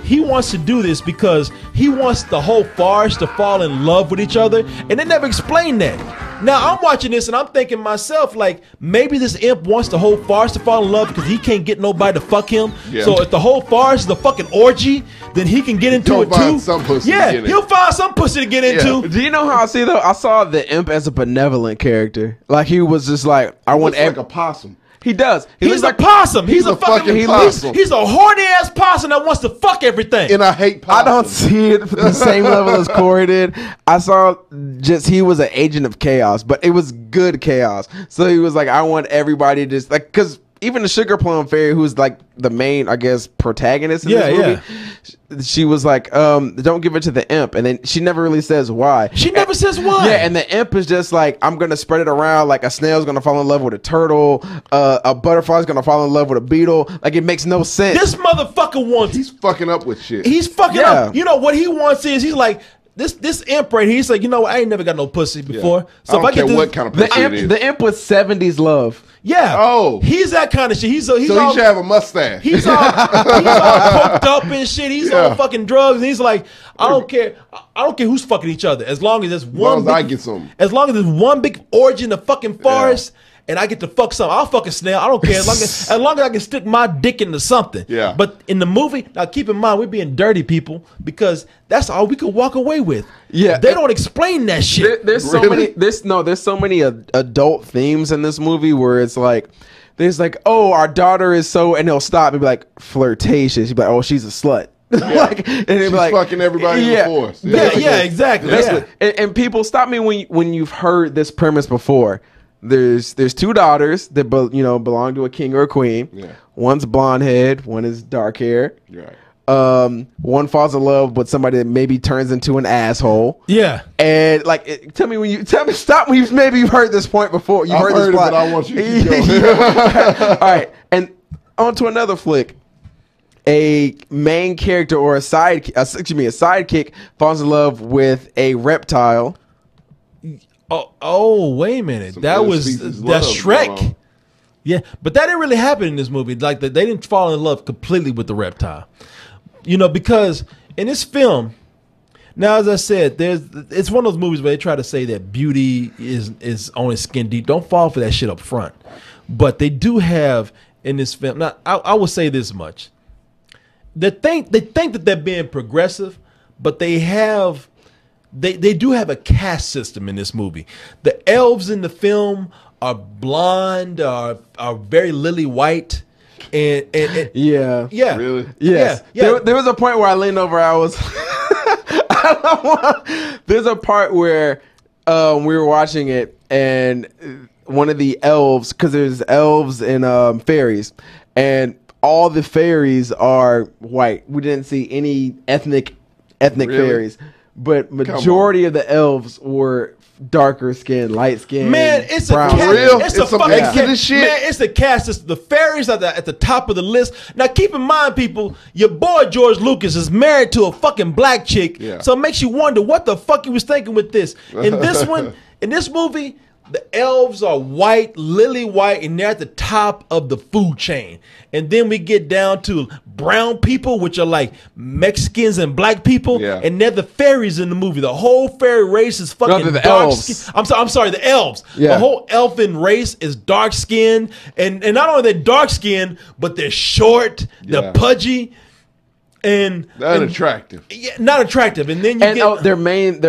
He wants to do this because he wants the whole forest to fall in love with each other, and they never explain that. Now I'm watching this and I'm thinking to myself, like, maybe this imp wants the whole forest to fall in love because he can't get nobody to fuck him. Yeah. So if the whole forest is a fucking orgy, then he can get into He'll it too. find some pussy to Yeah, get in. he'll find some pussy to get into. Do you know how I see though? I saw the imp as a benevolent character. Like he was just like, I want Looks like a possum. He does. He He's looks a like possum. He's a fucking possum. He's a horny ass possum that wants to fuck everything. And I hate I possums. don't see it at the same level as Korey did. I saw just he was an agent of chaos, but it was good chaos. So he was like, I want everybody to just like, because even the Sugar Plum Fairy, who's like the main, I guess, protagonist in this movie, she was like, don't give it to the imp. And then she never really says why. She never says why. Yeah, and the imp is just like, I'm going to spread it around, like a snail's going to fall in love with a turtle, a butterfly's going to fall in love with a beetle. Like, it makes no sense. This motherfucker wants. He's fucking up with shit. He's fucking Yeah. up. You know what he wants is, he's like, this imp right here. He's like, you know what? I ain't never got no pussy before. So I don't care this, what kind of the pussy it is. imp was 70s love. yeah. Oh. he's that kind of shit. He's So he all, should have a mustache. he's all coked up and shit. He's Yeah. on fucking drugs. And he's like, I don't care. I don't care who's fucking each other. As long as there's one. long as I get some. As long as there's one big orgy in the fucking forest. And I get to fuck something. I'll fuck a snail. I don't care. As long as I can stick my dick into something. Yeah. But in the movie, now keep in mind, we're being dirty people, because that's all we could walk away with. Yeah. They don't explain that shit. There's so Really? many. There's so many adult themes in this movie where it's like, there's like, oh, our daughter is so, and he'll stop and be like, flirtatious. He'd be like, oh, she's a slut. Like, and he'd be She's like, fucking everybody in the forest. Yeah, exactly. That's Yeah. what- and people stop me when you've heard this premise before. There's two daughters that belong to a king or a queen. Yeah. One's blonde head, one is dark hair. Right. One falls in love with somebody that maybe turns into an asshole. Yeah. And like, stop when you've heard this point before. You've I've heard heard this it, plot. but I want you to keep going. All right, and on to another flick. A main character or a sidekick falls in love with a reptile. Oh, wait a minute. Some That's interspecies love Shrek. going on. Yeah, but that didn't really happen in this movie. Like, they didn't fall in love completely with the reptile. Because in this film, now, as I said, it's one of those movies where they try to say that beauty is only skin deep. Don't fall for that shit up front. But they do have in this film. Now, I will say this much: they think that they're being progressive, but they do have a caste system in this movie. The elves in the film are blonde, are very lily white, and Yeah. yeah, Really? Yes. Yeah. There was a point where I leaned over. I was. There's a part where we were watching it, and one of the elves, because there's elves and fairies, and all the fairies are white. We didn't see any ethnic Really? fairies, but majority of the elves were darker skin, light skin. Man, it's a brown cast. skin. real? It's It's a some fucking Exodus cast. shit? Man, it's the cast. It's the fairies are at the top of the list. Now, keep in mind, people, your boy George Lucas is married to a fucking black chick, Yeah. so it makes you wonder what the fuck he was thinking with this. In this one, in this movie, The elves are white, lily white, and they're at the top of the food chain. And then we get down to brown people, which are like Mexicans and black people, Yeah. and they're the fairies in the movie. The whole fairy race is fucking they're the dark elves. skin. I'm sorry, the elves. Yeah. The whole elfin race is dark skinned, and not only they're dark skinned, but they're short, Yeah. they're pudgy, and Unattractive. yeah, not attractive. And then you And get their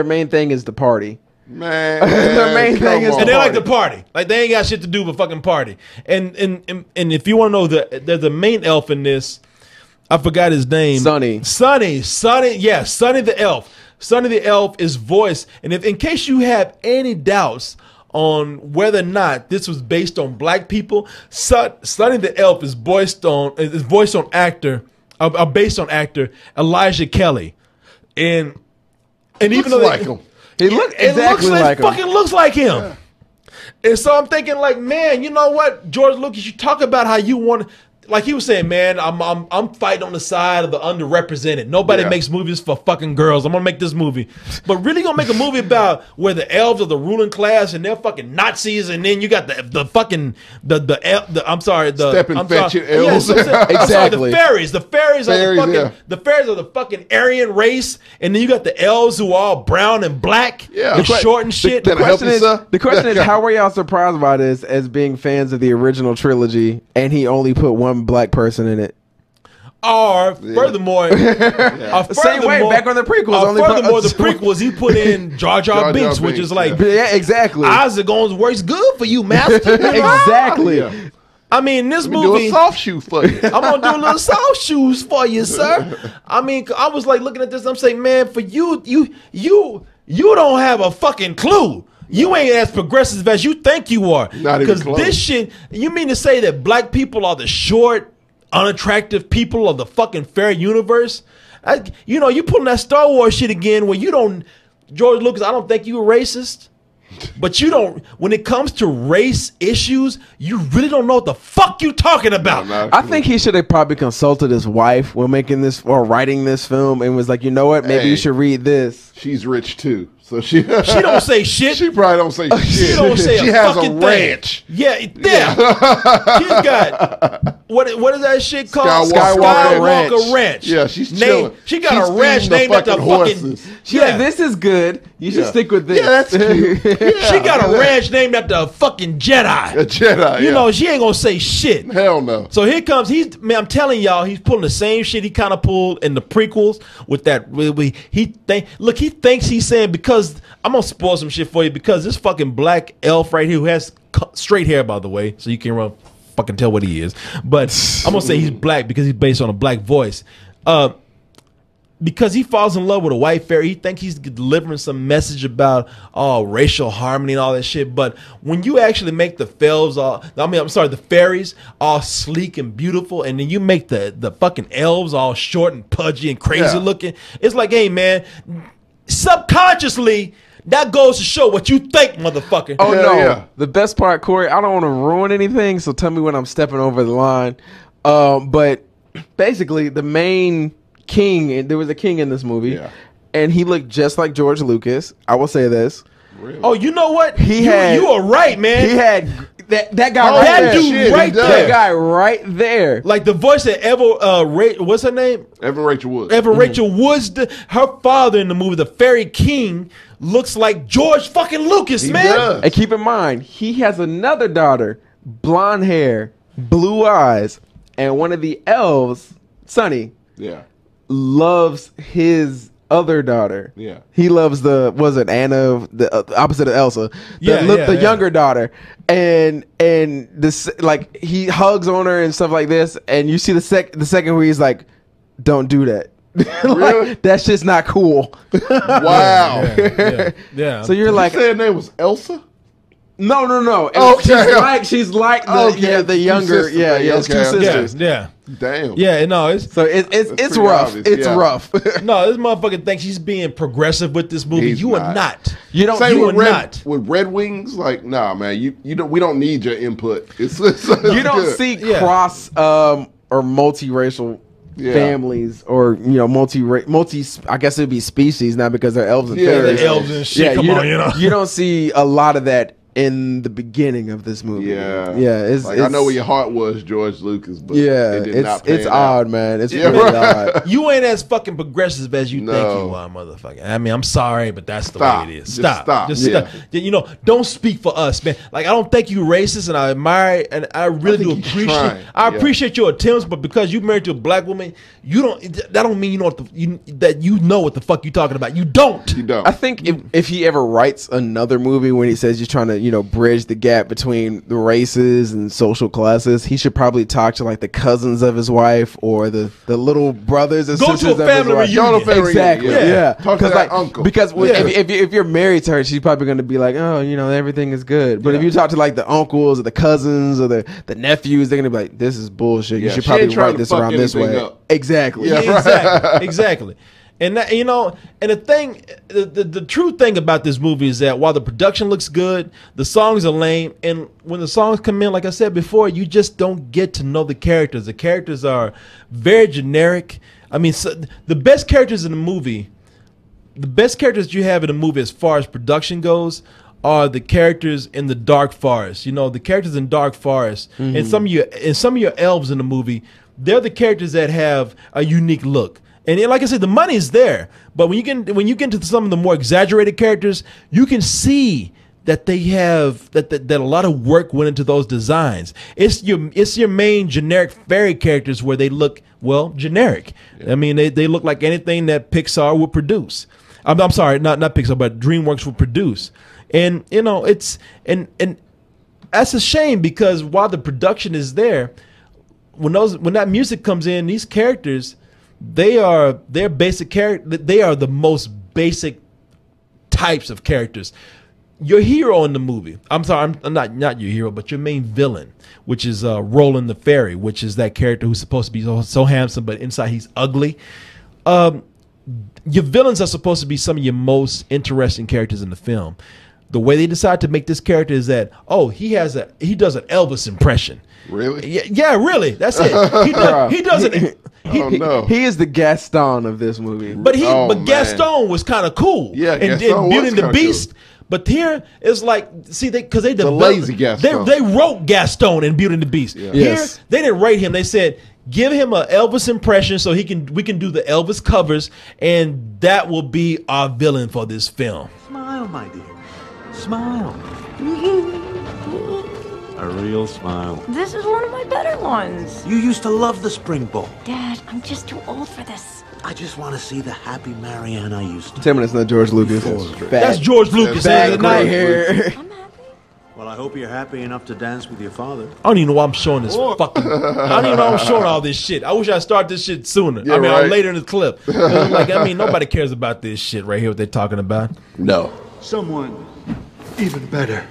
main thing is the party. Man, Their main come thing is on. and they like to party. Like they ain't got shit to do but fucking party. And if you want to know there's the main elf in this, I forgot his name. Sonny, yeah, Sonny the elf. Sonny the elf is voiced. And if in case you have any doubts on whether or not this was based on black people, Sonny the elf is based on actor Elijah Kelly. And even though like him. he looked exactly like him. fucking looks like him. Yeah. And so I'm thinking, like, man, you know what, George Lucas, you talk about how you want, like he was saying, man, I'm fighting on the side of the underrepresented. Nobody makes movies for fucking girls. I'm gonna make this movie, but really gonna make a movie about where the elves are the ruling class and they're fucking Nazis, and then you got the fucking Stepping fetching elves. Exactly. The fairies are yeah. the fairies are the fucking Aryan race, and then you got the elves who are all brown and black, Yeah. and short and shit. Can I help you, sir? The question is, how were y'all surprised by this as being fans of the original trilogy, and he only put one black person in it? Or furthermore, Same way back on the prequels. Furthermore, the prequels he put in Jar Jar Binks, which is like, Yeah, exactly. Isaac Owens works good for you, master. Exactly. Yeah. I mean, this Let me do movie, a soft shoe for you. I'm gonna do a little soft shoes for you, sir. I mean, I was like looking at this, I'm saying, man, for you don't have a fucking clue. You ain't as progressive as you think you are. Not even Because close. this shit, you mean to say that black people are the short, unattractive people of the fucking fair universe? You pulling that Star Wars shit again where you don't, George Lucas, I don't think you a racist. But you don't, when it comes to race issues, you really don't know what the fuck you talking about. Not a I clue. think he should have probably consulted his wife when making this or writing this film and was like, you know what, maybe Hey. you should read this. She's rich too, so she She don't say shit. She probably don't say shit. She don't say she a has fucking a thing. ranch. Yeah. She's got what is that shit called? Skywalker Ranch. Yeah, she's chilling. She got She's a ranch feeding the named after fucking fucking. horses. She's like, this is good. You should Yeah. stick with this. Yeah, that's cute. Yeah, She got a yeah. ranch named after a fucking Jedi. A Jedi. You yeah. know, she ain't gonna say shit. Hell no. So here comes I'm telling y'all, he's pulling the same shit he kind of pulled in the prequels with that. He thinks he's saying, because I'm gonna spoil some shit for you, because this fucking black elf right here who has straight hair, by the way, so you can fucking tell what he is. But I'm gonna say he's black because he's based on a black voice. Because he falls in love with a white fairy, he thinks he's delivering some message about racial harmony and all that shit. But when you actually make the the fairies all sleek and beautiful, and then you make the fucking elves all short and pudgy and crazy looking, it's like, hey man, subconsciously that goes to show what you think, motherfucker. Oh Hell no! yeah. The best part, Corey, I don't want to ruin anything, so tell me when I'm stepping over the line. But basically, the main king, there was a king in this movie, and he looked just like George Lucas. I will say this. Really? Oh, you know what? You are right, man. He had that guy right that there. dude Shit, right he does. That there. guy right there. Like the voice that what's her name? Evan Rachel Wood. Evan Rachel Wood's her father in the movie, the Fairy King, looks like George fucking Lucas, He man. does. And keep in mind, he has another daughter, blonde hair, blue eyes, and one of the elves, Sonny, Yeah. loves his other daughter. Yeah. He loves Anna, the opposite of Elsa, the younger daughter, and this, like, he hugs on her and stuff like this, and you see the second where he's like, "Don't do that." Really? That's just not cool. Wow. Yeah. So you're You like, said her name was Elsa? no. Okay. She's like Okay, the two younger, sisters. it's two Okay. sisters. yeah. Damn. Yeah, no, it's So it's pretty rough. obvious, It's yeah. rough. no, this motherfucker thinks he's being progressive with this movie. He's You are not. not. You don't. Same You with are not. with Red Wings. Like, nah, man. You don't. We don't need your input. It's You don't good. see Yeah. cross or multiracial Yeah. families or multi. I guess it'd be species now because they're elves and Yeah, fairies. The elves and shit. Come you on, don't, you know. you don't see a lot of that in the beginning of this movie. Yeah. Yeah. I know where your heart was, George Lucas, but yeah, it did not pan it's out. odd, man. It's really odd. You ain't as fucking progressive as you think No. you are, motherfucker. I mean, I'm sorry, but that's the Stop. way it is. Just Stop. stop. Just Yeah. stop. You know, don't speak for us, man. Like, I don't think you racist, and I admire and I really do think he's appreciate. trying. I Yeah. appreciate your attempts, but because you married to a black woman, you don't. That don't mean you know what that you know what the fuck you talking about. You don't. You don't. I think if he ever writes another movie when he says he's trying to, bridge the gap between the races and social classes, he should probably talk to like the cousins of his wife or the little brothers and Go to sisters a of family his wife. reunion. Go to a family Exactly. reunion. Yeah. Talk to that uncle. Because Yeah. if you're married to her, she's probably going to be like, oh, everything is good. But if you talk to like the uncles or the cousins or the nephews, they're going to be like, this is bullshit. You Yeah, should she ain't probably trying write to this fuck around this anything way. up. Exactly. Yeah. Exactly. Exactly. And that, and the thing, the true thing about this movie is that while the production looks good, the songs are lame, and when the songs come in, like I said before, you just don't get to know the characters. The characters are very generic. I mean, the best characters in the movie, the best characters you have in the movie as far as production goes, are the characters in the Dark Forest. The characters in Dark Forest, and some of your elves in the movie, they're the characters that have a unique look. And like I said, the money is there, but when you get into some of the more exaggerated characters, you can see that they have that a lot of work went into those designs. It's your main generic fairy characters where they look generic. Yeah. I mean, they look like anything that Pixar would produce. I'm sorry, not Pixar, but DreamWorks would produce. And it's and that's a shame because while the production is there, when that music comes in, these characters. They're basic character. They are the most basic types of characters. Your hero in the movie. I'm sorry, I'm not your hero, but your main villain, which is Roland the Fairy, which is that character who's supposed to be so handsome, but inside he's ugly. Your villains are supposed to be some of your most interesting characters in the film. The way they decide to make this character is that he does an Elvis impression. Really? Yeah, really. That's it. He does it. He is the Gaston of this movie. But man. Gaston was kind of cool. Yeah, and Gaston Beauty was and the kinda Beast. cool. But here it's like, see, because they developed, lazy Gaston. They wrote Gaston in Beauty and the Beast. Yeah. Here Yes. they didn't write him. They said give him an Elvis impression so we can do the Elvis covers, and that will be our villain for this film. Smile, my dear. Smile. A real smile. This is one of my better ones. You used to love the spring bowl. Dad, I'm just too old for this. I just want to see the happy Marianne I used to. Tell me that's not George Lucas. That's George Lucas. Bad Not- gray hair. I'm happy. Well, I hope you're happy enough to dance with your father. I don't even know why I'm showing this fucking. I don't even know I'm showing all this shit. I wish I started this shit sooner. Yeah, I mean, right. later in the clip. Nobody cares about this shit right here. What they're talking about. No. Someone even better.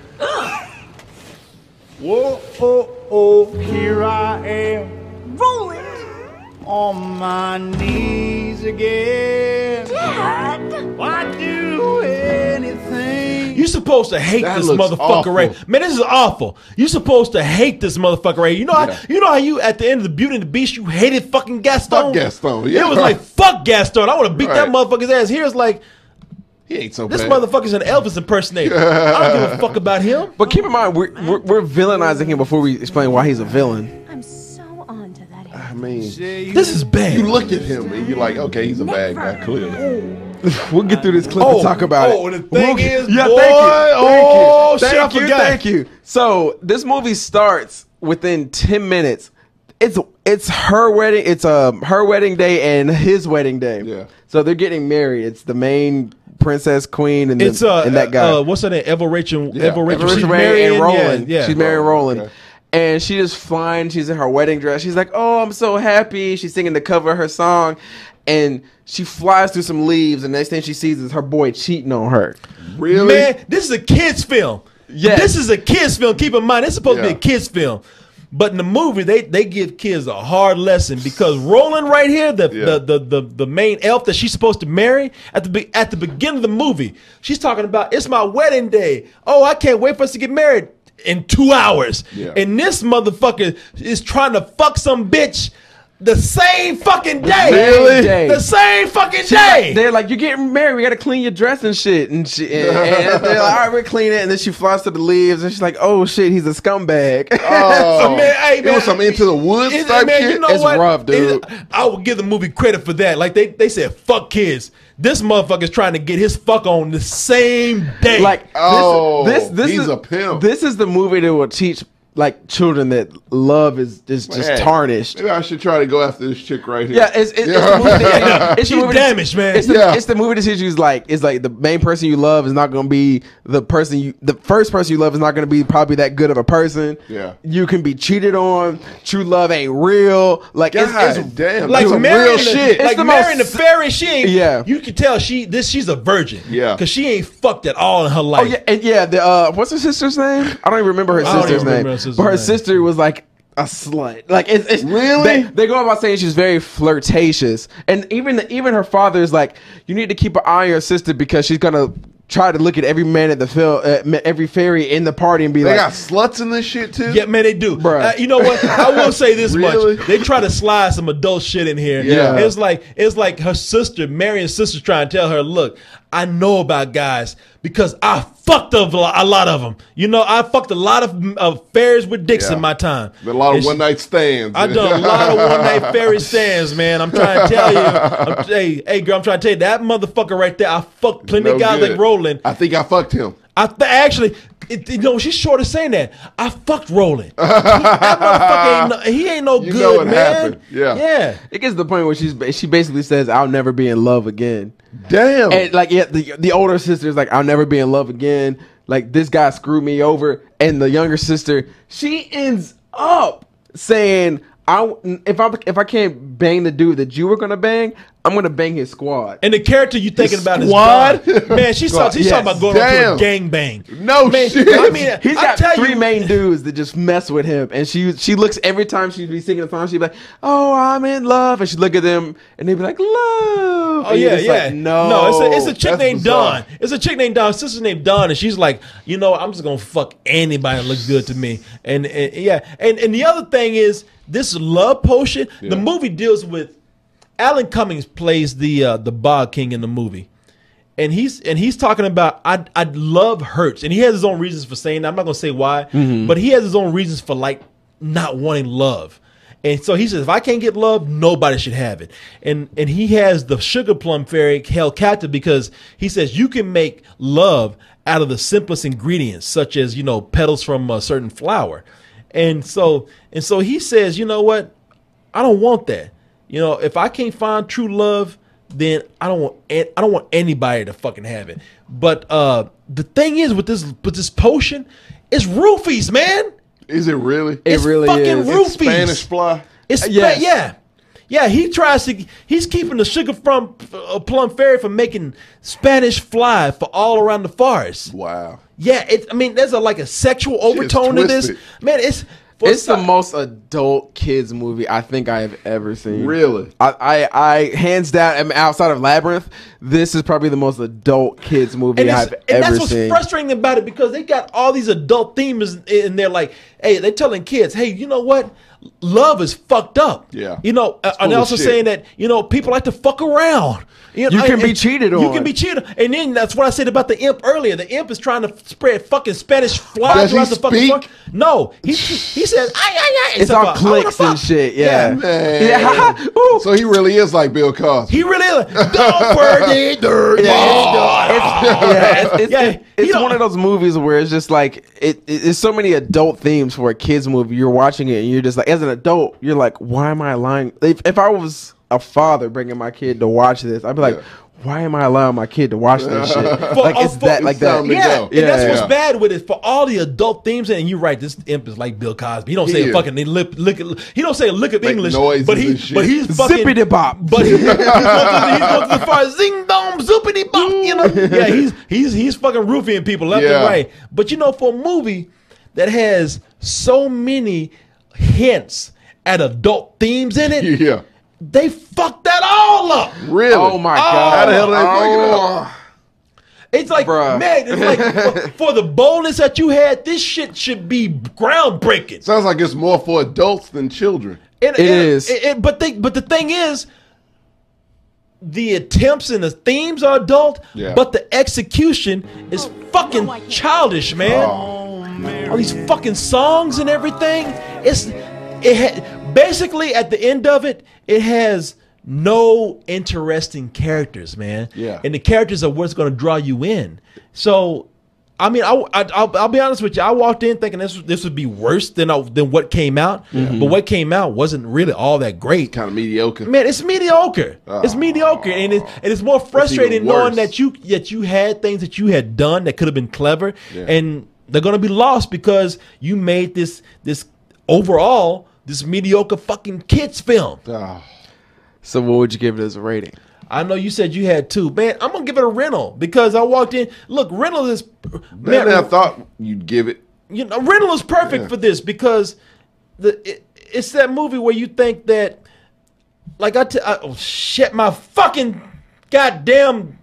Whoa, oh, here I am Roland! on my knees again. Dad! I'd do anything. You're supposed to hate That this looks motherfucker, awful. Ray. Man, this is awful. You're supposed to hate this motherfucker, Ray. You know how you at the end of the Beauty and the Beast, you hated fucking Gaston. Fuck Gaston, yeah. It was like fuck Gaston. I want to beat that Right. motherfucker's ass. Here's like He ain't so this bad. motherfucker's an Elvis impersonator. I don't give a fuck about him. But keep in mind, we're villainizing him before we explain why he's a villain. I'm so on to that. I mean, This is bad. you look at him and you're like, okay, he's a bad guy, clearly. We'll get through this clip and talk about it. And the thing is, Yeah, boy, thank you. shit, I forgot. Thank you. So this movie starts within 10 minutes. It's her wedding. It's her wedding day and his wedding day. Yeah. So they're getting married. It's the main princess queen and, It's and that guy. what's her name? Eva Rachel. Yeah. Eva Rachel. Rachel She's Ray marrying and Roland. Yeah. She's marrying Roland. Okay. And she just flying. She's in her wedding dress. She's like, "Oh, I'm so happy." She's singing the cover of her song, and she flies through some leaves. And the next thing she sees is her boy cheating on her. Really? Man, this is a kid's film. Yes. This is a kid's film. Keep in mind, it's supposed to be Yeah. a kid's film. But in the movie, they give kids a hard lesson because Roland right here, the main elf that she's supposed to marry at the beginning of the movie, she's talking about it's my wedding day. Oh, I can't wait for us to get married in 2 hours. Yeah. And this motherfucker is trying to fuck some bitch the same fucking day. Really? The same fucking She's day. like, they're like, you're getting married. We got to clean your dress and shit. And they're like, all right, we're cleaning it. And then she flies to the leaves. And she's like, oh, shit, he's a scumbag. Oh, man, hey, it was some Into the Woods type man, shit. you know It's what? rough, dude. I would give the movie credit for that. Like they said, fuck kids. This motherfucker's trying to get his fuck on the same day. Like, this he's is a pimp. This is the movie that will teach like children that love is just Man, tarnished. Maybe I should try to go after this chick right here. Yeah, it's the movie that, it's the She's movie damaged, man. It's the movie that teaches you it's like the main person you love is not going to be the first person you love is not going to be probably that good of a person. Yeah, you can be cheated on. True love ain't real. Like God it's damn, like some marrying real the, shit. Like marrying the fairy, she ain't. Yeah. You can tell she's a virgin. Yeah, because she ain't fucked at all in her life. Oh yeah, and yeah. The what's her sister's name? I don't even remember her sister's name. But her sister was like a slut. Like it's really they go about saying she's very flirtatious, and even her father is like, you need to keep an eye on your sister because she's gonna try to look at every man at the film, every fairy in the party and be they like, got sluts in this shit too. Yeah, man, they do. You know what? I will say this Really? much: they try to slide some adult shit in here. Yeah. it's like her sister, Marion's sister, trying to tell her, "Look, I know about guys because I fucked a lot of them. You know, I fucked a lot of fairies with dicks in my time. But a lot of one night stands. I done a lot of one night fairy stands, man. I'm trying to tell you. Hey, girl, I'm trying to tell you that motherfucker right there. I fucked plenty of guys good. like Roland. I think I fucked him. Actually, you know, she's short of saying that. I fucked Roland. That motherfucker ain't no You good, know what man. happened. Yeah. it gets to the point where she basically says, I'll never be in love again. Damn. And like, yeah, the older sister is like, I'll never be in love again. Like, this guy screwed me over. And the younger sister, she ends up saying, if I can't bang the dude that you were gonna bang, I'm gonna bang his squad. And the character you thinking about squad? is God. Man, she's talking about going on to Damn. a gang bang. No shit. I mean, He's I got tell three you, main dudes that just mess with him, and she looks every time she'd be singing a song, she'd be like, "Oh, I'm in love," and she'd look at them, and they'd be like, "Love." Oh And you're yeah, just yeah. like, no, it's a chick That's named bizarre. Dawn. It's a chick named Dawn. Sister named Dawn, and she's like, you know, I'm just gonna fuck anybody that looks good to me. And the other thing is this love potion. The movie deals with Alan Cummings plays the Bog King in the movie. And he's talking about I love hurts, and he has his own reasons for saying that. I'm not gonna say why, but he has his own reasons for like not wanting love. And so he says, if I can't get love, nobody should have it. And he has the sugar plum fairy held captive because he says you can make love out of the simplest ingredients, such as, you know, petals from a certain flower. And so he says, you know what? I don't want that. You know, if I can't find true love, then I don't want anybody to fucking have it. But the thing is with this potion, it's roofies, man. Is it really? It's really fucking is. roofies. It's Spanish fly. It's Yes. yeah. He's keeping the sugar from plum fairy from making Spanish fly for all around the forest. Wow. Yeah, there's a sexual overtone to this. twisted. Man, It's the most adult kids movie I think I have ever seen. Really? I hands down, I mean, outside of Labyrinth, this is probably the most adult kids movie I've ever that's what's seen. frustrating about it, because they got all these adult themes in there. Like, hey, they're telling kids, hey, you know what? Love is fucked up. Yeah. You know, and of also shit. saying that, you know, people like to fuck around. You can be cheated on. You can be cheated. And then that's what I said about the imp earlier. The imp is trying to spread fucking Spanish fly Does he throughout the fucking speak? world. No, he says, ay. It's all clicks and shit. Yeah. Man. Yeah. Ooh. So he really is like Bill Cosby. He really is. Don't forget dirty. It's one of those movies where it's just like it's so many adult themes for a kids movie. You're watching it and you're just like, as an adult, you're like, why am I allowing? If I was a father bringing my kid to watch this, I'd be like, why am I allowing my kid to watch this shit? Like it's that like that. Yeah, and that's what's Yeah. bad with it. For all the adult themes, and you're right, this imp is like Bill Cosby. He don't say Yeah. fucking he don't say a lick of Make English, noises but and shit. he's fucking Zippity bop. But he's going to the far zing dong zoopity bop. You know, yeah, he's fucking roofing people left and Yeah. right. But you know, for a movie that has so many hints at adult themes in it, Yeah. they fucked that all up. Really? Oh my God. How the hell did they fuck it up? It's like, Bruh. man, it's like for the boldness that you had, this shit should be groundbreaking. Sounds like it's more for adults than children. It is. But the thing is, the attempts and the themes are adult, but the execution is fucking childish, man. All these fucking songs and everything. Basically at the end of it, it has no interesting characters, man. Yeah. And the characters are what's going to draw you in. So, I mean, I'll be honest with you. I walked in thinking this would be worse than what came out, but what came out wasn't really all that great. Kind of mediocre. Man, it's mediocre. It's mediocre, and it's more frustrating knowing that you had things that you had done that could have been clever, and they're gonna be lost because you made this overall this mediocre fucking kids film. So what would you give it as a rating? I know you said you had 2. Man, I'm going to give it a rental because I walked in. Look, rental is... Man, I thought you'd give it. You know, rental is perfect for this because it's that movie where you think that... Like, oh, shit, my fucking goddamn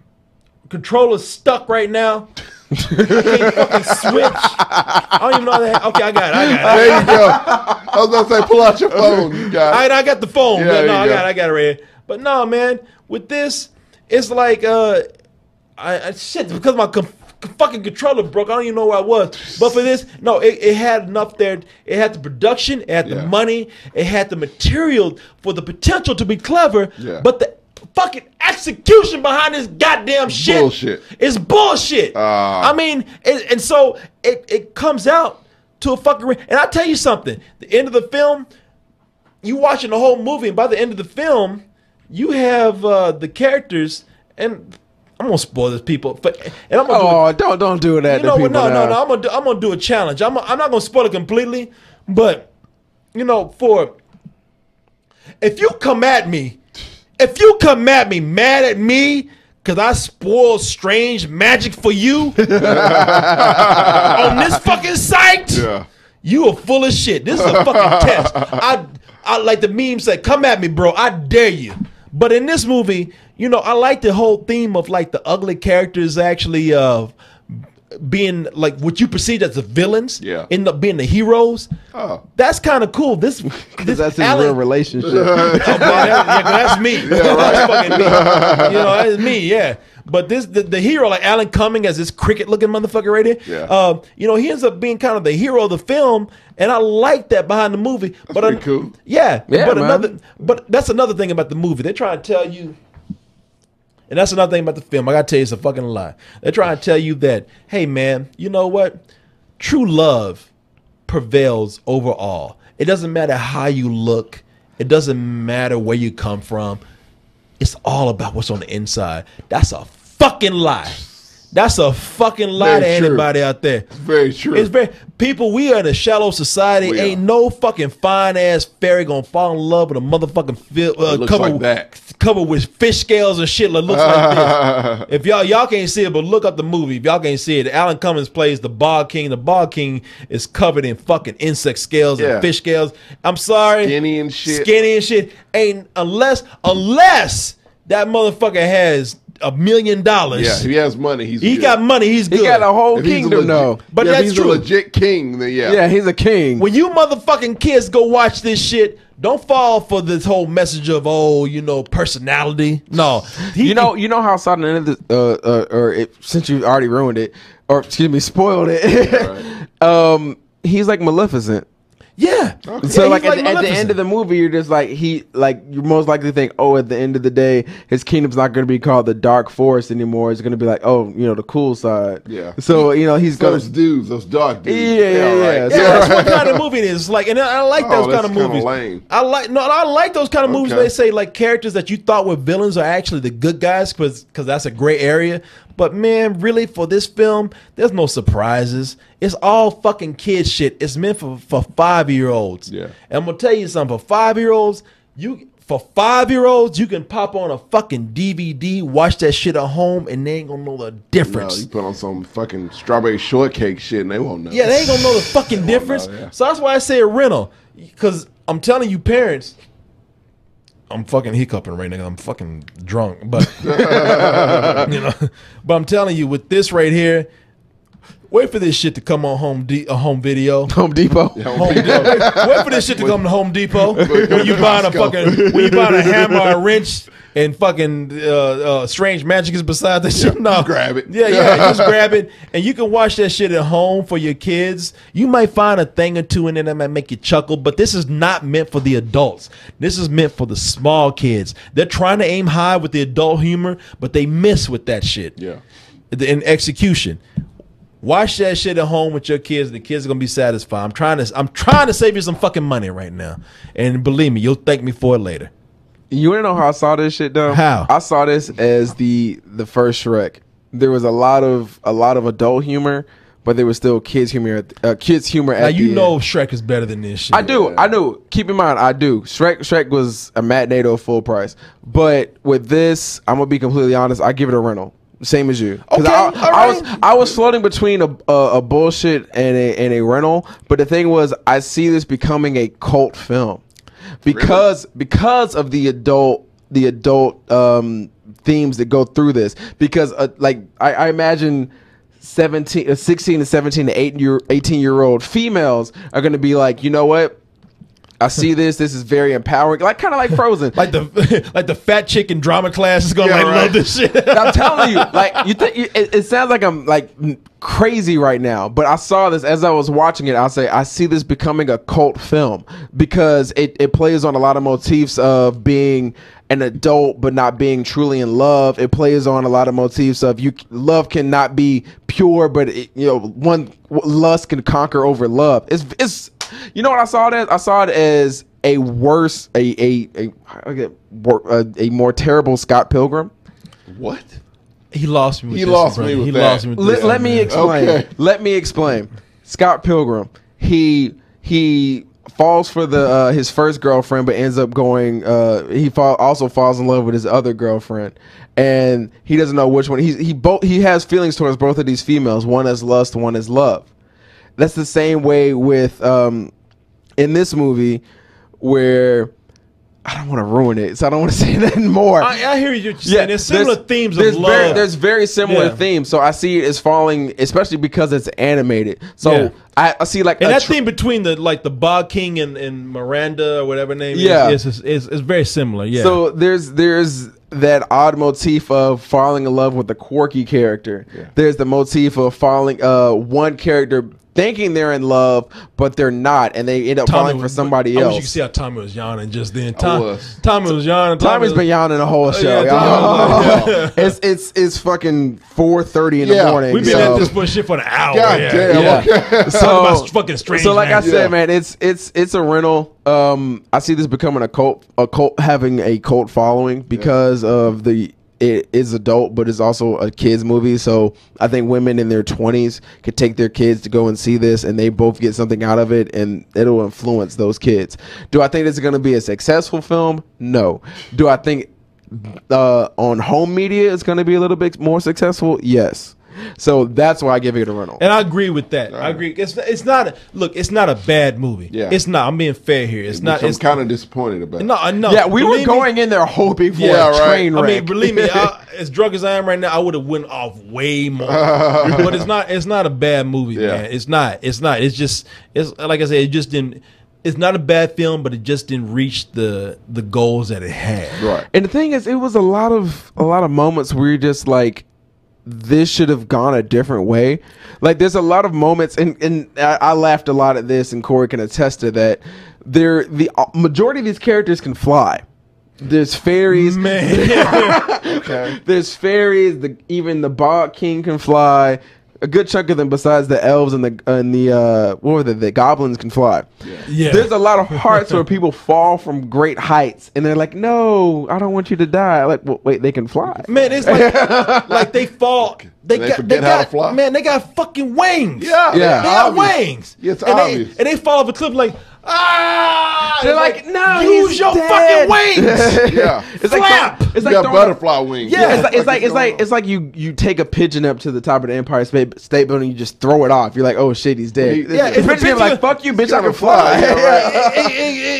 controller's stuck right now. I can't fucking switch. I don't even know that. Okay, I got it. There you go. I was going to say, pull out your phone. You got it. I got the phone. Yeah, No, I got it ready. But no, man, with this, it's like, shit, because my fucking controller broke. I don't even know where I was. But for this, no, it had enough there. It had the production, it had the money, it had the material for the potential to be clever. Yeah. But the fucking execution behind this goddamn shit bullshit. Is bullshit. I mean, and so it comes out to a fucking... And I'll tell you something. The end of the film, you watching the whole movie, and by the end of the film... You have the characters, and I'm gonna spoil this, people. And I'm gonna don't do that. You know what? No. I'm gonna do a challenge. I'm not gonna spoil it completely, but you know, if you come at me mad at me because I spoiled strange magic for you on this fucking site, you are full of shit. This is a fucking test. I like the meme say, "Come at me, bro. I dare you." But in this movie, you know, I like the whole theme of like the ugly characters actually being like what you perceive as the villains, end up being the heroes. That's kind of cool. This that's his real relationship. That's me. That's fucking me. You know, that's me. Yeah. But the hero, like Alan Cumming, as this cricket-looking motherfucker right here, you know, he ends up being kind of the hero of the film, and I like that behind the movie. That's pretty cool. Yeah, but that's another thing about the movie. They're trying to tell you, and that's another thing about the film. I gotta tell you, it's a fucking lie. They're trying to tell you that, hey man, you know what? True love prevails over all. It doesn't matter how you look. It doesn't matter where you come from. It's all about what's on the inside. That's a fucking lie. That's a fucking lie to anybody out there. It's very true. It's very people. We are in a shallow society. Ain't no fucking fine ass fairy gonna fall in love with a motherfucking covered with fish scales and shit that looks like this. If y'all can't see it, but look up the movie. If y'all can't see it, Alan Cummings plays the Bog King. The Bog King is covered in fucking insect scales and fish scales. I'm sorry, skinny and shit. Ain't unless that motherfucker has $1 million. Yeah, he has money. He got money. He's good. He got a whole kingdom, though. But that's he's true. A legit king. Then yeah, he's a king. When you motherfucking kids go watch this shit, don't fall for this whole message of personality. No, you know how I saw the end of the since you already ruined it, or excuse me, spoiled it. Right. He's like Maleficent. Yeah. So like at the end of the movie, you're just like you're most likely to think, at the end of the day, his kingdom's not going to be called the Dark Forest anymore. It's going to be like, the cool side. Yeah. So he's those dark dudes. Yeah. That's what kind of movie it is. Like, and I like those kind of movies. Lame. I like those kind of movies where they say like characters that you thought were villains are actually the good guys because that's a gray area. But man, really, for this film, there's no surprises. It's all fucking kid shit. It's meant for 5-year-olds. Yeah. And I'm gonna tell you something. For 5-year-olds, you can pop on a fucking DVD, watch that shit at home, and they ain't gonna know the difference. No, you put on some fucking strawberry shortcake shit, and they won't know. Yeah, they ain't gonna know the fucking difference. So that's why I say a rental. Because I'm telling you, parents. I'm fucking hiccuping right now. I'm fucking drunk, but but I'm telling you, with this right here, Wait for this shit to come on Home Video. Home Depot. Home Depot. Wait for this shit to come to Home Depot. When you buying a hammer or a wrench and fucking Strange Magic is beside that shit. No, grab it. Yeah, just grab it, and you can watch that shit at home for your kids. You might find a thing or two in there that might make you chuckle, but this is not meant for the adults. This is meant for the small kids. They're trying to aim high with the adult humor, but they miss with that shit. Yeah, in execution. Watch that shit at home with your kids. The kids are gonna be satisfied. I'm trying to save you some fucking money right now, and believe me, you'll thank me for it later. You wanna know how I saw this shit though? How? I saw this as the first Shrek. There was a lot of adult humor, but there was still kids humor. Kids humor. Now at you the know end. Shrek is better than this shit. I do. Keep in mind, I do. Shrek was a matinee to a full price, but with this, I'm gonna be completely honest. I give it a rental. Same as you. Okay, I was floating between a bullshit and a rental, but the thing was, I see this becoming a cult film because of the adult themes that go through this. Because I imagine 16 to 17 to 18-year-old females are going to be like, you know what? I see this. This is very empowering. Kind of like Frozen. like the fat chick in drama class is gonna love this shit. I'm telling you, it sounds like I'm crazy right now, but I saw this as I was watching it. I see this becoming a cult film because it plays on a lot of motifs of being an adult but not being truly in love. It plays on a lot of motifs of love cannot be pure, but one lust can conquer over love. It's you know what I saw it as? I saw it as a more terrible Scott Pilgrim. What? He lost me. With He this lost one, me brother. with He that. lost me. With this Let one, me man. explain. Okay. Let me explain. Scott Pilgrim. He falls for his first girlfriend, but ends up going. Also falls in love with his other girlfriend, and he doesn't know which one. He has feelings towards both of these females. One is lust, one is love. That's the same way with in this movie where I don't want to ruin it, so I don't want to say that more. I hear you saying. There's similar themes of love. There's very similar themes, so I see it as falling, especially because it's animated. So I see and that theme between the Bog King and Miranda or whatever her name is very similar. Yeah. So there's that odd motif of falling in love with the quirky character. Yeah. There's the motif of falling one character thinking they're in love, but they're not, and they end up falling for somebody else. I wish you could see how Tommy was yawning just then. Tommy was yawning. Tommy's been yawning the whole show. It's fucking 4:30 in the morning. We've been at this for shit for an hour. God damn. Okay. So fucking strange. So like I said, man, it's a rental. I see this becoming a cult having a cult following because of it is adult, but it's also a kids movie. So I think women in their 20s could take their kids to go and see this, and they both get something out of it, and it'll influence those kids. Do I think it's going to be a successful film? No. Do I think on home media it's going to be a little bit more successful? Yes. So that's why I give it a rental. And I agree with that. I agree. It's not a bad movie. Yeah. It's not. I'm being fair here. It's not. I'm kind of disappointed about it. No. Yeah, we were going in there hoping for a train wreck. I mean, believe me, as drunk as I am right now, I would have went off way more. But it's not. It's not a bad movie, man. It's not. It's just. It's like I said. It just didn't. It's not a bad film, but it just didn't reach the goals that it had. Right. And the thing is, it was a lot of moments where you're just like, this should have gone a different way. Like there's a lot of moments, and I laughed a lot at this, and Korey can attest to that. The majority of these characters can fly. There's fairies, man. Okay. There's fairies. Even the Bog King can fly. A good chunk of them, besides the elves and the goblins, can fly. Yeah. There's a lot of hearts where people fall from great heights, and they're like, "No, I don't want you to die." Like, well, wait, they can fly. Man, it's like they fall. They forget how to fly. Man, they got fucking wings. Yeah. They got Obvious. wings. It's and obvious. They fall off a cliff like, They're like, no, use he's your dead. fucking wings. Yeah. It's like Flap! it's You like got throwing butterfly wings. Yeah, What the fuck is going on? it's like you take a pigeon up to the top of the Empire State Building, you just throw it off. You're like, oh shit, he's dead. Yeah, the pigeon be like, fuck you, bitch, I can fly.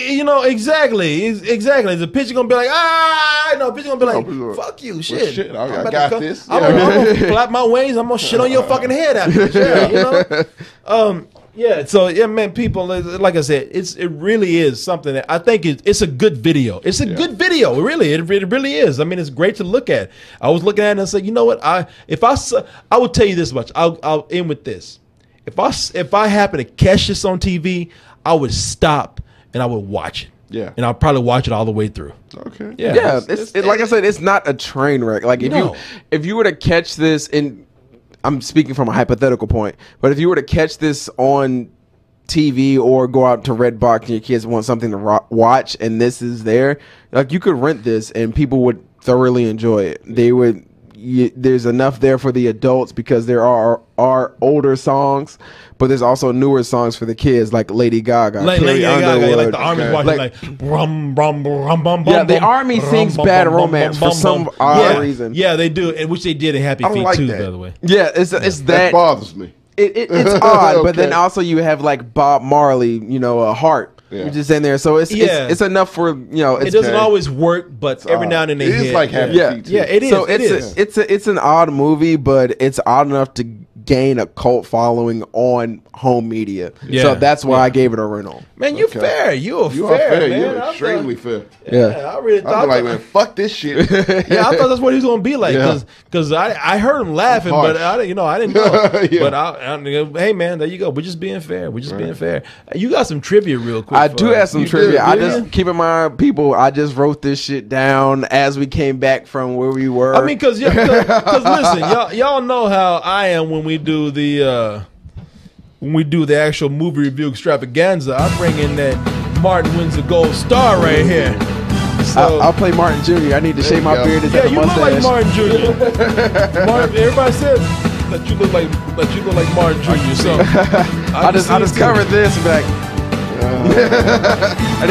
You know, exactly. The pitcher gonna be like, no, pitcher gonna be like, No, fuck you, well, shit. shit, I I'm about got to come- this. I'm gonna flap my wings. I'm gonna shit on your fucking head after this. Yeah, you know. Yeah. So yeah, man, people, like I said, it really is something that I think it's a good video. It's a good video, really. It really is. I mean, it's great to look at. I was looking at it and I said, you know what? I would tell you this much. I'll end with this. If I happen to catch this on TV, I would stop and I would watch it. Yeah. And I'll probably watch it all the way through. Okay. Yeah, like I said, it's not a train wreck. Like if you were to catch this in, I'm speaking from a hypothetical point, but if you were to catch this on TV or go out to Redbox and your kids want something to watch and this is there, like you could rent this and people would thoroughly enjoy it. They would. There's enough there for the adults because there are older songs, but there's also newer songs for the kids, like Lady Gaga, Like Carrie Gaga, like the Underwood. Army's watching, like brum brum brum brum. Yeah, the brum, Army brum, sings brum, Bad brum, Romance brum, for brum, some brum. odd reason. Yeah, they do, and which they did in Happy I don't Feet like too, that. by the way. Yeah, it's That that. bothers me. It's odd, but then Okay. also you have like Bob Marley, a Heart. Yeah. You're just in there, so it's enough for It doesn't always work, but every now and then they It is hit. like Happy Yeah. Feet, too. Yeah, it is. So it is. it's an odd movie, but it's odd enough to gain a cult following on home media. Yeah. So that's why I gave it a rental. Man, you Okay. fair. You are You are fair, fair. man. You're I extremely thought- fair. Yeah, I really thought. I'm like, man, fuck this shit. Yeah, I thought that's what he was gonna be like Yeah. because I heard him laughing, Harsh. but I didn't know. Yeah. But hey man, there you go. We're just being fair. We're just being fair. You got some trivia real quick. I do have some You trivia. do, I do just you? keep in mind, people. I just wrote this shit down as we came back from where we were. I mean, because listen, y'all know how I am when we do the actual movie review extravaganza. I bring in that Martin wins a gold star right here. So I'll play Martin Jr. I need to shave you my go. beard and yeah, have a you look like mustache. Martin Jr. Martin, everybody says that you look like Martin Jr. So I just covered this and be like, I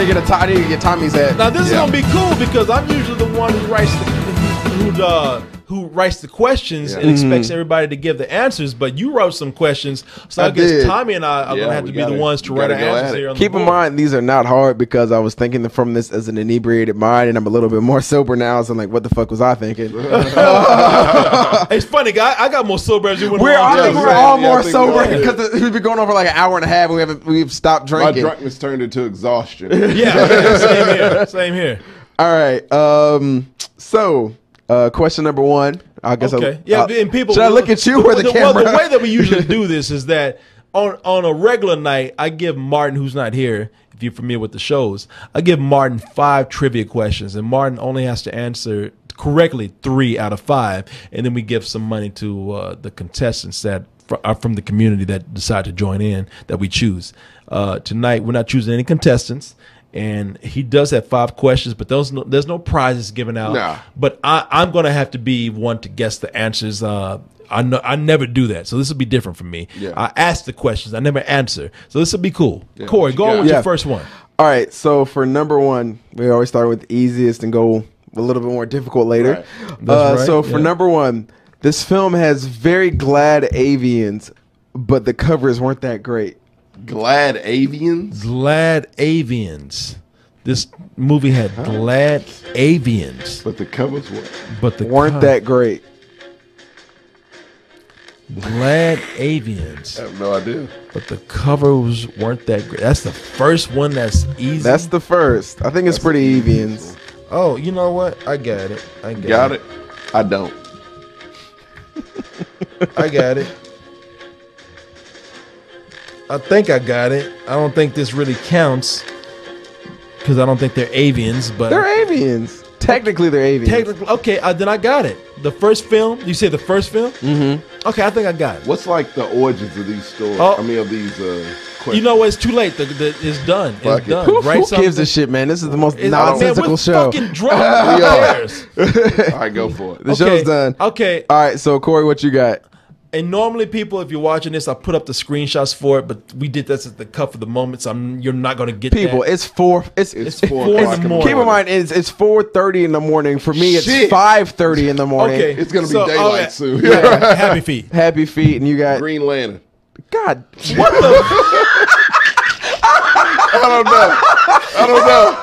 didn't get Tommy's head. Now this is gonna be cool because I'm usually the one who writes the questions and expects everybody to give the answers. But you wrote some questions, so I guess did. Tommy and I are Yeah, gonna have to we be the gotta- ones to we write our gotta go answers at it. here on the Keep in board. mind, these are not hard because I was thinking from this as an inebriated mind, and I'm a little bit more sober now. So I'm like, what the fuck was I thinking? It's funny, guy. I got more sober as you went I along. think Yeah, we're yeah, all yeah, I more think sober we are. because we've been going over like an hour and a half, and we've stopped My drinking. drunkenness turned into exhaustion. Yeah, same here. All right. So, question number one. I guess. Okay. Yeah, and people. Should I look at you or the camera? Well, the way that we usually do this is that on a regular night, I give Martin, who's not here, if you're familiar with the shows, I give Martin 5 trivia questions, and Martin only has to answer correctly 3 out of 5, and then we give some money to the contestants that are from the community that decide to join in that we choose. Tonight, we're not choosing any contestants. And he does have 5 questions, but there's no prizes given out. Nah. But I'm going to have to be one to guess the answers. I never do that, so this will be different for me. Yeah. I ask the questions, I never answer, so this will be cool. Yeah, Korey, what you go on got? with Yeah. your first one. All right. So for number one, we always start with the easiest and go a little bit more difficult later. Right. That's right, So for yeah. number one, this film has very glad avians, but the covers weren't that great. Glad avians. Glad avians. This movie had glad avians, But the covers were. but the Weren't that great? glad avians, I have no idea. but the covers weren't that great. That's the first one. That's easy. That's the first. I think it's pretty avians. Oh, you know what? I got it. Got it? I don't. I got it. I think I got it. I don't think this really counts because I don't think they're avians, but They're avians. Technically, they're avians. technically, okay. Then I got it. The first film. You say the first film? Mm-hmm. Okay, I think I got it. What's like the origins of these stories? Oh. I mean, of these questions. You know what? It's too late. It's done. Fuck It's it. done. Who Write gives something. a shit, man? This is the most Man, nonsensical we're show. fucking drunk. Who cares? All right, go for it. The show's done. Okay. All right, so Korey, what you got? And normally, people, if you're watching this, I'll put up the screenshots for it. But we did this at the cuff of the moment, so you're not going to get People, that. it's 4. It's 4 in the morning. Keep in mind, it's 4:30 in the morning. For me, it's Shit. 5:30 in the morning. Okay. It's gonna be So, daylight soon. Yeah, happy feet. Happy feet, and you got Green Lantern. God. What the? I don't know.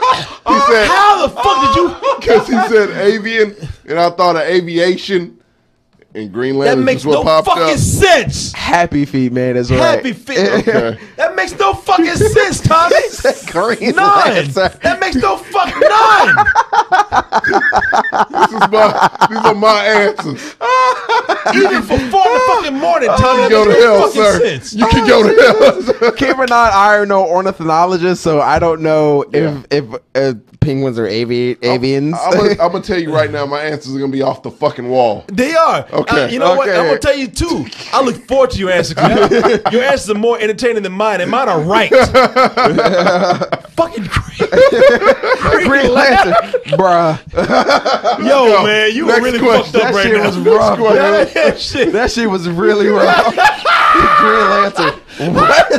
He said How the fuck did you? because he said avian, and I thought of aviation, and Green That Lantern makes is what no popped fucking up. sense. Happy feet, man. That's right. Happy feet. Okay. That makes no fucking sense, Tommy. Green None. Lantern. That makes no fucking none. These are my answers. Even for 4 in the fucking morning, Tommy. That Go makes to no hell, fucking sir. sense. You can go to hell. Keep in mind, I are no ornithologist, so I don't know if penguins are avians. I'm gonna tell you right now, my answers are gonna be off the fucking wall. They are. Okay. You know what? Okay. I'm gonna tell you too. I look forward to your answer. 'Cause your answers are more entertaining than mine, and mine are right. Fucking Green Lantern, bruh. Yo, man, you were Next really question. fucked up That right shit now. was rough. question. That shit. That shit was really rough. Green Lantern. What?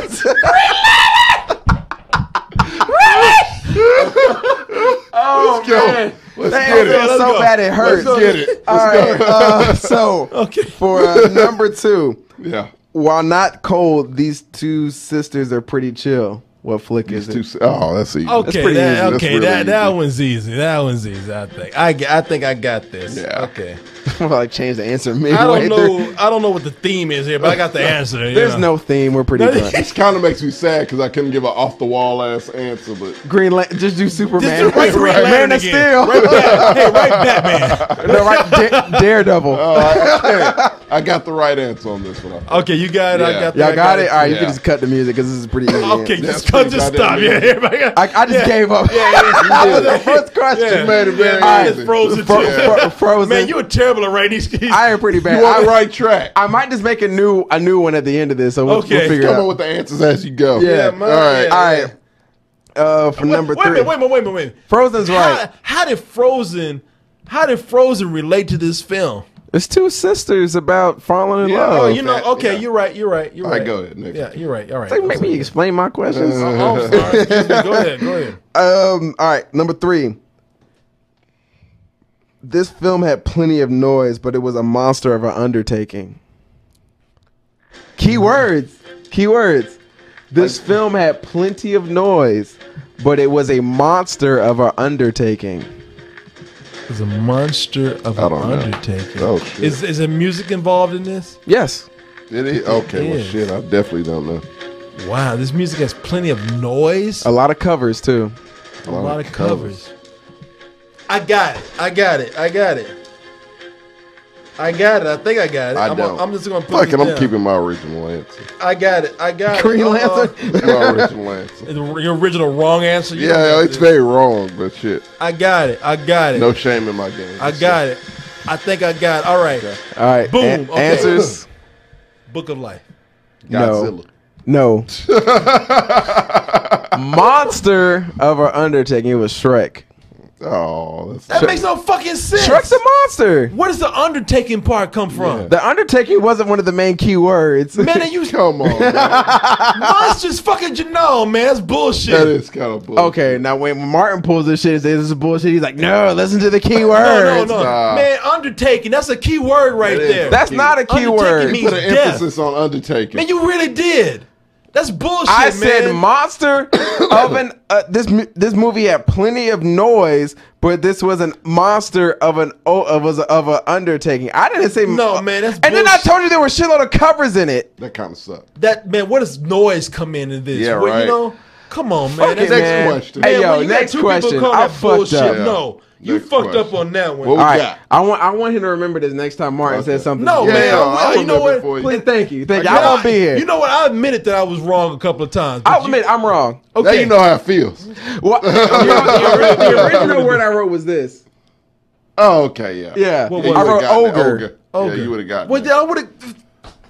Oh Let's go. man, Let's that get feels it. so go. bad it hurts. Let's get it. All right, so Okay. for number 2, Yeah. while not cold, these two sisters are pretty chill. What flick is it? Oh, that's easy. Okay, pretty that, easy. That's okay, really that easy. one's easy. That one's easy. I think. I think I got this. Yeah. Okay. I'm like change the answer. I don't know. I don't know what the theme is here, but I got the answer. you There's know. no theme. We're pretty done. This kind of makes me sad because I couldn't give an off the wall ass answer, but Green Lantern. Just do Superman. Just do right Green Lantern Man of again. Steel. Right back. Hey, right Batman. No, right. Daredevil. I got the right answer on this one. Okay, you got it. I Yeah. got that. Y'all I got it. All right, you Yeah. can just cut the music because this is pretty easy. Okay, Yeah. just cut. Just stop. Yeah, everybody got. I just gave up. Yeah, That was the first question. Yeah. made it very Mine easy. is Frozen. Fro- too. Frozen. Man, you were terrible at writing these. I am pretty bad. You on the right track. I might just make a new one at the end of this, so we'll Okay. figure it Come out. on with the answers as you go. Yeah. mine, All right. yeah. All right. For number Wait a 3, minute. Wait a minute. Frozen's right. How did Frozen relate to this film? It's two sisters about falling in Yeah, love. Oh, you know. that- Okay, yeah. you're right. You're right. All right, go ahead, Nick. Yeah, you're right. All right. Like, make me explain my questions. Oh, I'm sorry. Excuse me. Go ahead. Go ahead. All right, number 3. This film had plenty of noise, but it was a monster of an undertaking. Keywords. This film had plenty of noise, but it was a monster of an undertaking. It's a monster of I an don't know. undertaking. Oh, shit. Is there music involved in this? Yes. Did he? Okay, well, is. shit, I definitely don't know. Wow, this music has plenty of noise. A lot of covers, too. A lot of covers. I got it. I think I got it. I don't. I'm just gonna put Fuck this it, I'm down. keeping my original answer. I got it. Green Lantern? My original answer. Your original wrong answer. You Yeah, know, it's very wrong, but shit. I got it. No shame in my game. I got it. I think I got it. All right. All right. Boom. Okay. Answers? Book of Life. Godzilla. No. Monster of an undertaking. It was Shrek. Oh, that's That makes no fucking sense. Shrek's a monster. Where does the undertaking part come from? The undertaking wasn't one of the main key words. Man, and you come on. Man. monsters fucking no, man. That's bullshit. That is kind of bullshit. Okay, now when Martin pulls this shit and says this is bullshit, he's like, no, listen to the key No, words. Nah. Man, undertaking. That's a key word right That is. there. That's not a key Undertaking word. means Put an death. emphasis on undertaking. Man, you really did. That's bullshit, I man. said monster of an this movie had plenty of noise, but this was a monster of an undertaking. I didn't say No, man, that's And then I bullshit. told you there were a shitload of covers in it. That kind of sucked. That man, what does noise come in this? Yeah, Well, right. You know, come on, man. Fuck it, That's- man. question. Hey, Man, yo, when you got next two people question. call I that fucked bullshit. up. No, you Next fucked up question. on that one. What we All right, got? I want him to remember this next time Martin says something. No, Yeah, man. I'll You know remember what? for you. Please, thank you. I Yeah, won't be here. You know what? I admitted that I was wrong a couple of times. but I'll you- admit I'm wrong. Now you know how it feels. Well, the original word I wrote was this. Oh, okay, yeah. Yeah. What Yeah, was I you it? wrote would've gotten it. ogre. Okay. Yeah, you would have gotten Well, it. then I would have.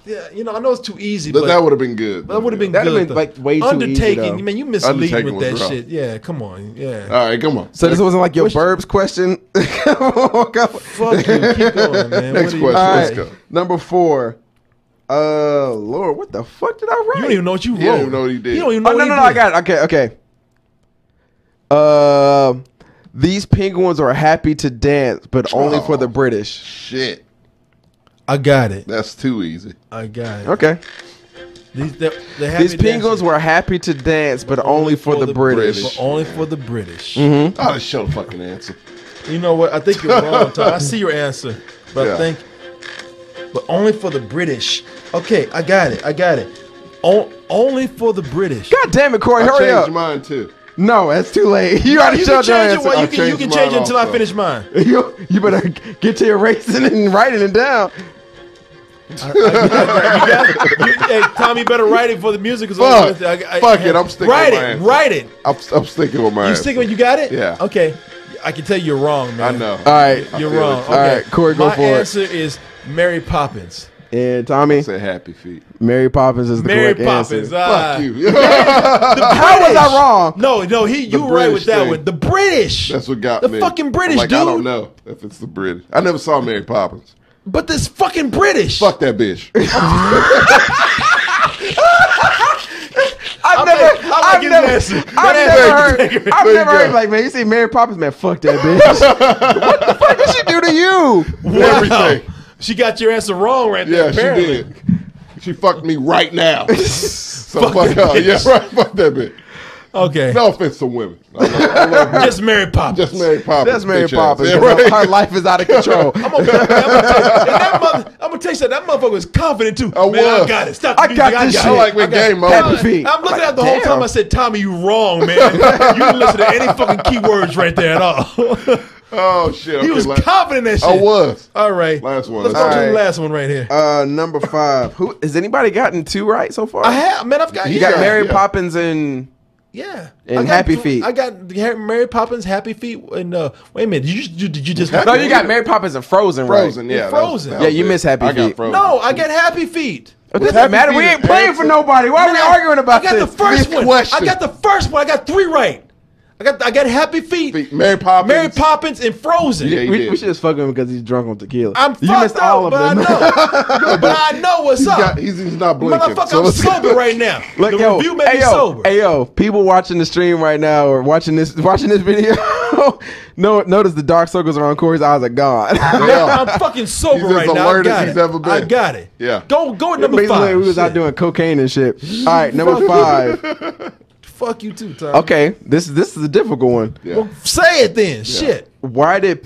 Yeah, you know, I know it's too easy, but That would have been good. that would have been That'd good. have been, like, way too easy, Undertaking, though. man, you mislead Undertaking with that was rough. shit. Yeah, come on. Yeah. All right, come on. So this wasn't like your Which- verbs question. Fuck you. Keep going, man. Next What do you- question. All Let's right. go. Number 4. Lord, what the fuck did I write? You don't even know what you wrote. He don't even know what he did. You don't even know Oh, what no, he I did. got it. Okay. These penguins are happy to dance, but only for the British. Shit. I got it. That's too easy. I got it. Okay. These penguins were happy to dance, but only for the British. But only for the British. Oh, just show the fucking answer. You know what? I think you're wrong, Tom. I see your answer, but Yeah. I think, but only for the British. Okay, I got it. Only for the British. God damn it, Corey, I hurry changed up. mine too. No, that's too late. You already You showed can your change it. answer. Well, I you can changed change it mine until I also. finish mine. You better get to erasing it and writing it down. Hey, Tommy, you better write it for the music. Fuck it, I'm sticking Write with my it. answer. Write it. I'm sticking with my You answer. sticking with? You got it? Yeah. Okay. I can tell you you're wrong, man. I know. All right. You're feel wrong. it. Okay. All right, Corey, go My for it. answer is Mary Poppins. And Tommy, I said happy feet. Mary Poppins is the Mary correct Poppins. answer. Fuck you. How was I wrong? No, you were right with British that thing. one. The British. That's what got the me. fucking British, I'm like, dude. I don't know if it's the British. I never saw Mary Poppins. But this fucking British. Fuck that bitch. I've never heard like, man, you see Mary Poppins, man, fuck that bitch. What the fuck did she do to you? Everything. She got your answer wrong right Yeah, there. Apparently. she did. She fucked me right now. So fuck her. Yeah, right. Fuck that bitch. Okay. No offense to women. I love her. Just Mary Poppins. Just Mary Poppins. That's Mary bitch ass. Poppins. Yeah, 'Cause right. Her life is out of control. I'm gonna tell you something. That motherfucker was confident too. I Man, I was. got it. Stop the I music. got this I shit. like when game Happy over. feet. I'm looking Like, at the whole damn. time. I said, Tommy, you wrong, man. You didn't listen to any fucking keywords right there at all. Oh shit. He Okay, was confident in that shit. I was. All right. Last one. Let's go All to the right. last one right here. Number 5. Who has anybody gotten 2 right so far? I have, man. I've got. You got Yeah, Mary yeah. Poppins and Yeah. And I got Happy Feet. I got Mary Poppins, Happy Feet, and wait a minute. Did you just? no, you got Mary Poppins and Frozen, right? Frozen, yeah. Frozen. that was Yeah, you it. missed Happy I got Feet. Frozen. No, I got Happy Feet. It doesn't Happy matter. Feet We is ain't playing for answer. nobody. Why are we Man, arguing about I got this? the first Good one. question. I got the first one. I got 3 right. I got Happy Feet, Mary Poppins. Mary Poppins, and Frozen. Yeah, you we did. should just fuck him because he's drunk on tequila. I'm you fucked missed up, all of but them. I know what's up. He's not blinking. Motherfucker, so I'm it's- sober right now. Look, The yo, review made me sober. Hey yo, people watching the stream right now or watching this video, notice the dark circles around Corey's eyes are gone. Yeah. I'm fucking sober He's as right now. I alert as got he's it. ever been. I got it. Yeah. Go at number Basically, 5. we was out Shit. doing cocaine and shit. All right, number 5. Fuck you too, Tom. Okay, this is a difficult one. Yeah. Well, say it then. Shit. Why did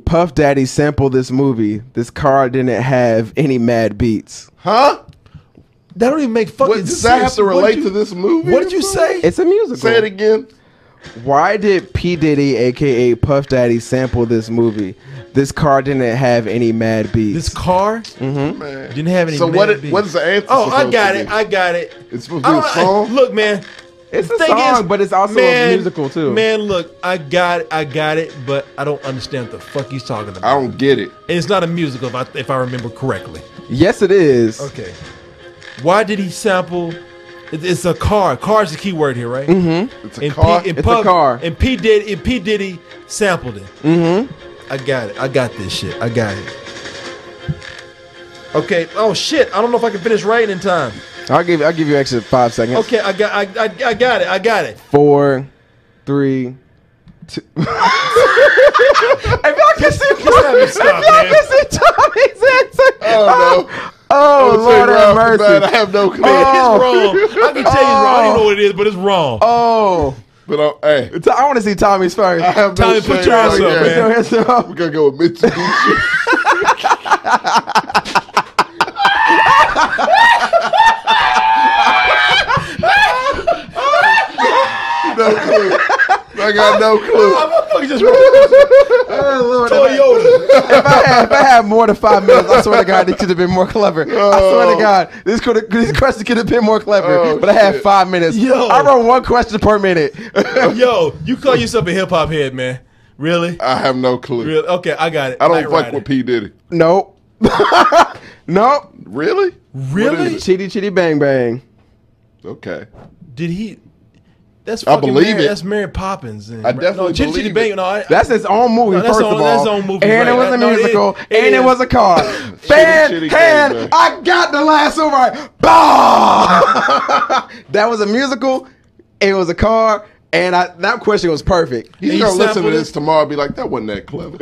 Puff Daddy sample this movie? This car didn't have any mad beats. Huh? That don't even make fucking What, sense. does that have to What relate did to you- this movie? What did you say? It's a musical. Say it again. Why did P. Diddy, aka Puff Daddy, sample this movie? This car didn't have any mad beats. This car Man. didn't have any. So mad what? beats. What is the answer? Oh, I supposed got to it. be? I got it. It's supposed to be a song. Look, man. It's a thing song, is, but it's also man, a musical too. Man, look, I got it, but I don't understand what the fuck he's talking about. I don't get it. And it's not a musical, if I remember correctly. Yes, it is. Okay. Why did he sample? It's a car. Car is the key word here, right? Mm-hmm. It's a car. It's a car. And P Diddy sampled it. Mm-hmm. I got it. I got this shit. I got it. Okay. Oh shit! I don't know if I can finish writing in time. I'll give you extra 5 seconds. Okay, I got it. I got it. 4, 3, 2. If y'all can see, have me stop, man. Tommy's answer. Oh no. Oh, I'm Lord have right off the bat, I mercy. have no clue. It's wrong. I can tell you it's wrong. I don't even know what it is, but it's wrong. Oh, But hey, I want to see Tommy's first. I have Tommy, no put shame your ass right up, there. man. Your hands up. We're gonna go with Mitsubishi. No clue. I got no clue. Motherfucker just Oh, Lord, Toyota. if I had more than 5 minutes, I swear to God, this could have been more clever. I swear to God, these questions could have been more clever. Oh, but I had shit. 5 minutes. Yo. I wrote 1 question per minute. Yo, you call yourself a hip hop head, man? Really? I have no clue. Really? Okay, I got it. I don't Knight fuck Rider. with P Diddy. Nope. Nope. Really? Really? What is it? Chitty Chitty Bang Bang. Okay. Did he? That's I fucking believe it. That's Mary Poppins. And, I definitely Chitty Chitty believe Bang. it. No, That's his own movie, No, that's first on- of all. that's his own movie, And right. it was a No, musical. it And it is. was a car. Chitty Fan, Bang, hand, man. I got the lasso right. Bah! That was a musical. It was a car. And that question was perfect. He's He gonna listen to sampled this it. tomorrow and be like, that wasn't that clever.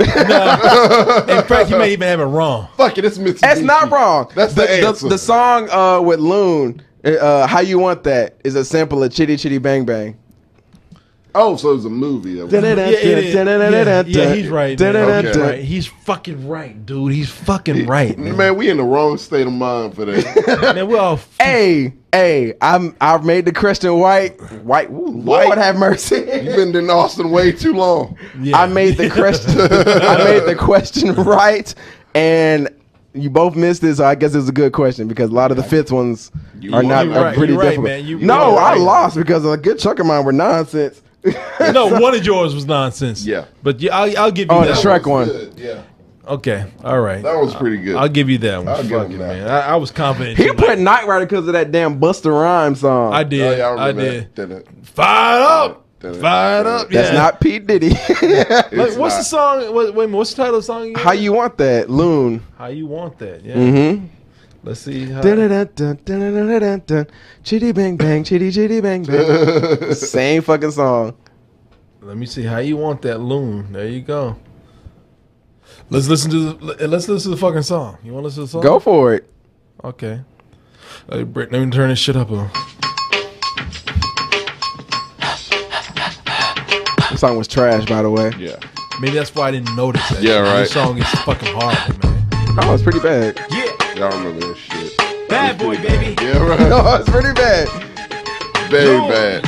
In fact, you may even have it wrong. Fuck it, it's Mitsubishi. That's not wrong. That's the answer. The song with Loon, How You Want That, is a sample of Chitty Chitty Bang Bang. Oh, so it was a movie. That was- Yeah, it is. Yeah, he's right. Man. Okay. He's right. He's fucking right, dude. He's fucking right, man. Man, we in the wrong state of mind for that. Man, we're all. Hey, I've made the question white. Ooh, Lord have mercy. You've been in Austin way too long. Yeah. I made the question. I made the question right, and you both missed it. So I guess it's a good question because a lot of the fifth ones are not You're are right, pretty you're right, difficult. man. You- No, you're I right. lost because a good chunk of mine were nonsense. No, one of yours was nonsense. Yeah. But yeah, I'll give you Oh, that. the Shrek one. Good, yeah. Okay, all right. That was pretty good. I'll give you that one. I'll give Fuck him it, that. man. I was confident. He you put liked it. Knight Rider because of that damn Busta Rhymes song. I did. Oh, yeah, I I remember did. that. Fired up. Dun-dun. Fired up. That's yeah. not P Diddy. Like, what's the song? Wait a minute. What's the title of the song again? How You Want That, Loon. How you want that? Yeah. Mm-hmm. Let's see. How, Dun-dun-dun-dun-dun-dun-dun-dun. Chitty bang bang, chitty chitty bang bang. Same fucking song. let me see. How you want that, Loon? There you go. Let's listen to the fucking song. You want to listen to the song? Go for it. Okay. Let me turn this shit up. The song was trash, by the way. Yeah. Maybe that's why I didn't notice that. Yeah, right. This song is fucking horrible, man. Oh, it's pretty bad. Y'all remember that shit. Bad boy, baby. Yeah, right. Oh, it's pretty bad. Very bad.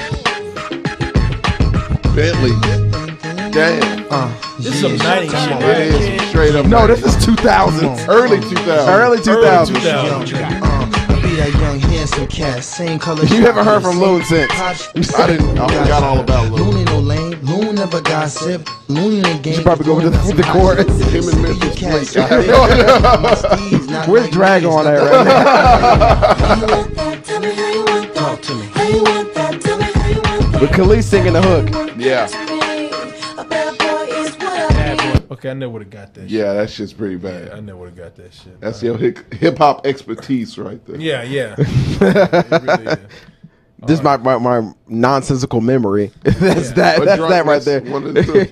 Bentley. Damn. This is some 90s shit, It man. is straight up. No, this is 2000s. early 2000s. Early 2000s. 2000. Be that young handsome cat, same color. You haven't heard from Loon since. I forgot all about Loon. Loon ain't no lame. Loon never gossip. Loon in the game. should probably go into the chorus. Him and Memphis Bleak. I have no idea. Where's Drag on that right now? Talk to me. With Khalees singing the hook. Yeah. Okay, I never would have got that shit. Yeah, that shit's pretty I bad. never would have got that shit. That's your hip hop expertise right there. Yeah, yeah. It really is. This is my nonsensical memory. That's that. But That's that right drunkenness, there. one of the two.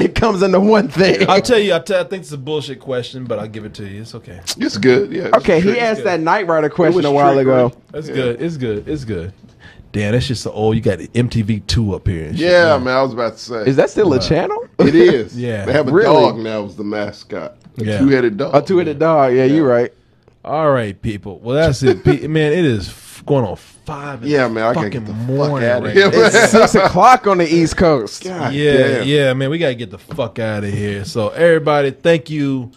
It comes into one thing. I'll tell you, I think it's a bullshit question, but I'll give it to you. It's okay. It's good. Yeah. it's Okay, he tricky. asked that Knight Rider question was a while trick, ago. right? That's Yeah. good. It's good. It's good. Damn, that's just so old. You got MTV2 up here. And shit. Yeah, man. I was about to say. Is that still a channel? It is. Yeah. They have a Really? dog now as the mascot. A Yeah. two-headed dog. A two-headed dog. Yeah, you're right. All right, people. Well, that's it. Man, it is going on 5 in Yeah, the man. I gotta fucking get the fuck morning out of right here. now. It's 6 o'clock on the East Coast. God Yeah, damn. yeah, man. We got to get the fuck out of here. So, everybody, thank you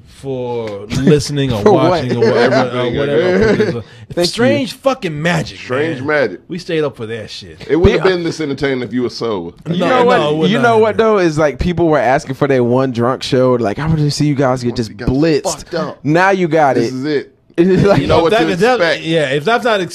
for listening or For watching what? or whatever. Everything, whatever. Thank Strange fucking magic. Strange man. magic. We stayed up for that shit. It wouldn't have been this entertaining if you were sober. You No, know no, what? it would You not know have what been. though is like people were asking for their one drunk show. Like I want to see you guys get just you got blitzed. fucked up. Now you got This it. is it. It's like, You know what to expect. if that's not if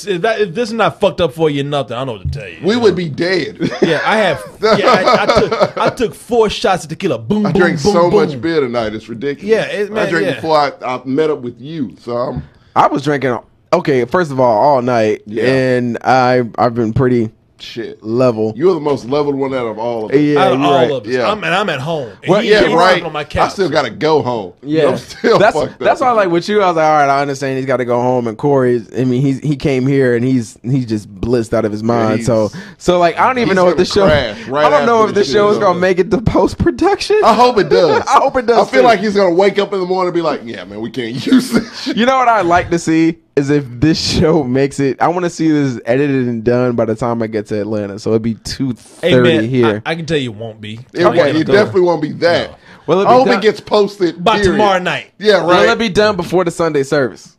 this is not fucked up for you, nothing. I don't know what to tell you. We would be dead. Yeah, I have. Yeah, I took 4 shots of tequila. Boom, I boom, drank boom, so boom. much beer tonight. It's ridiculous. Yeah, man, I drank yeah. before I met up with you. So I was drinking. Okay, first of all night, Yeah. and I've been pretty shit. level. You're the most leveled one out of all of us. Yeah, Out of you're all right. of us, Yeah. I'm at home. And Well, he yeah, came right. on my I couch. still gotta go home. Yeah, I'm still that's fucked that's up. why. Like with you, I was like, all right, I understand. He's got to go home, and Corey. I mean, he came here and he's just blitzed out of his mind. he's- so like, I don't even he's know if the show. gonna crash right I don't know after if the this shit show is is gonna over. make it to post production. I hope it does. I hope it does, I feel too. like he's gonna wake up in the morning and be like, "Yeah, man, we can't use this." Shit. You know what I'd like to see is if this show makes it. I want to see this edited and done by the time I get to Atlanta. So it'd be 2:30 Hey man, here. I can tell you it won't be. It, Okay, it so- definitely won't be that. No. Well, it'll I be hope done- it gets posted By period. tomorrow night. Yeah, right. Will it be done before the Sunday service?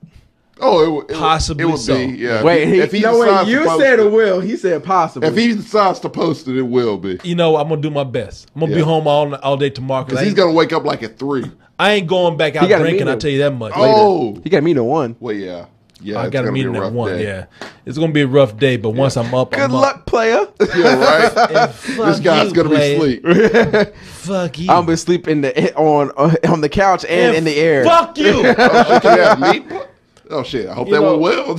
Oh, it Possibly It would so. be. Yeah. Wait, if he no, wait. decides to You post said it will. He said possible. If he decides to post it, it will be. You know, I'm gonna do my best. I'm gonna be Yeah. home all day tomorrow. Because he's gonna wake up like at 3. I ain't going back out He got a drinking. meeting. I'll tell you that much. Oh, he got me to 1. well, yeah. Yeah, I it's got a gonna be meeting a at rough 1. day. Yeah, it's gonna be a rough day. But once I'm up, Good I'm luck, up. player. Yeah, right. This guy's gonna be asleep. Fuck you. I'm gonna sleep on the couch and in the air. Fuck you. Oh, shit, you have meat? Oh shit! I hope that went well.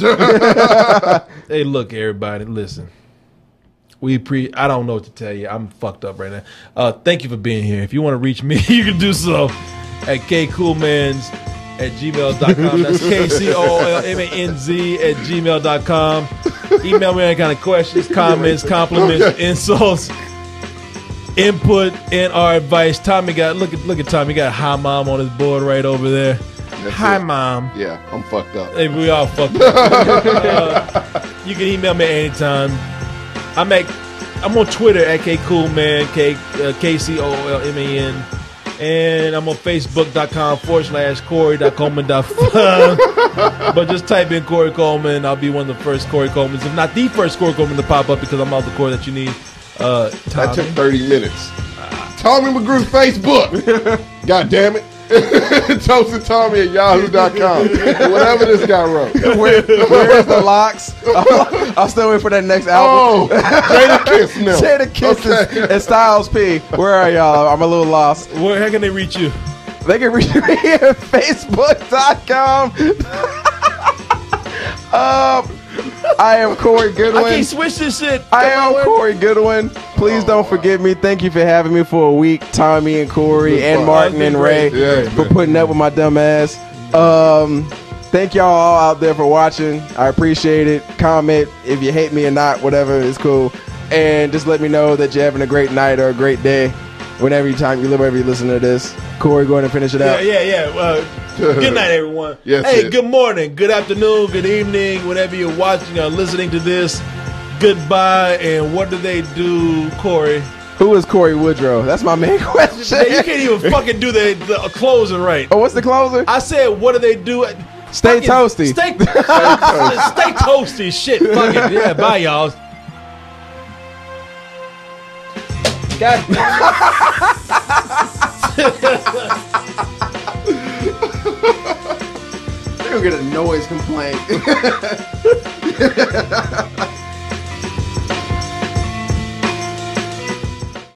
Hey, look, everybody, listen. I don't know what to tell you. I'm fucked up right now. Thank you for being here. If you want to reach me, you can do so at kcoolmans@gmail.com. That's KCOLMANZ@gmail.com. Email me any kind of questions, comments, compliments, insults, input, and our advice. Tommy got look at Tommy. He got Hi Mom on his board right over there. Hi Mom. Yeah, I'm fucked up. Hey, we all fucked up. You can email me anytime. I'm on Twitter at kcoolman, KCOLMAN, and I'm on Facebook.com/Korey.Coleman.fun. But just type in Korey Coleman. I'll be one of the first Korey Colemans, if not the first Korey Coleman to pop up, because I'm all the Korey that you need. That took 30 minutes. Tommy McGrew Facebook. God damn it. Toasted Tommy at yahoo.com. Whatever this guy wrote. Where's the locks? I'm still waiting for that next album. Oh, Jada Kiss now. Jada Kiss and Styles P. Where are y'all? I'm a little lost. How can they reach you? They can reach me at Facebook.com. I am Korey Goodwin. I can't switch this shit. I am Korey Goodwin. Please don't forget me. Thank you for having me for a week, Tommy and Korey and Martin and Ray, for putting up with my dumb ass. Thank y'all all out there for watching. I appreciate it. Comment if you hate me or not, whatever, it's cool. And just let me know that you're having a great night or a great day whenever you listen to this. Korey, go ahead and finish it out. Yeah. Good night, everyone. Yes, hey, good morning, good afternoon, good evening, whenever you're watching or listening to this. Goodbye, and what do they do, Korey? Who is Corey Woodrow? That's my main question. You can't even fucking do the closing right. Oh, what's the closer? I said, what do they do? Stay toasty. Stay toasty. Shit, fuck it. Yeah, bye, y'all. God. They're gonna get a noise complaint.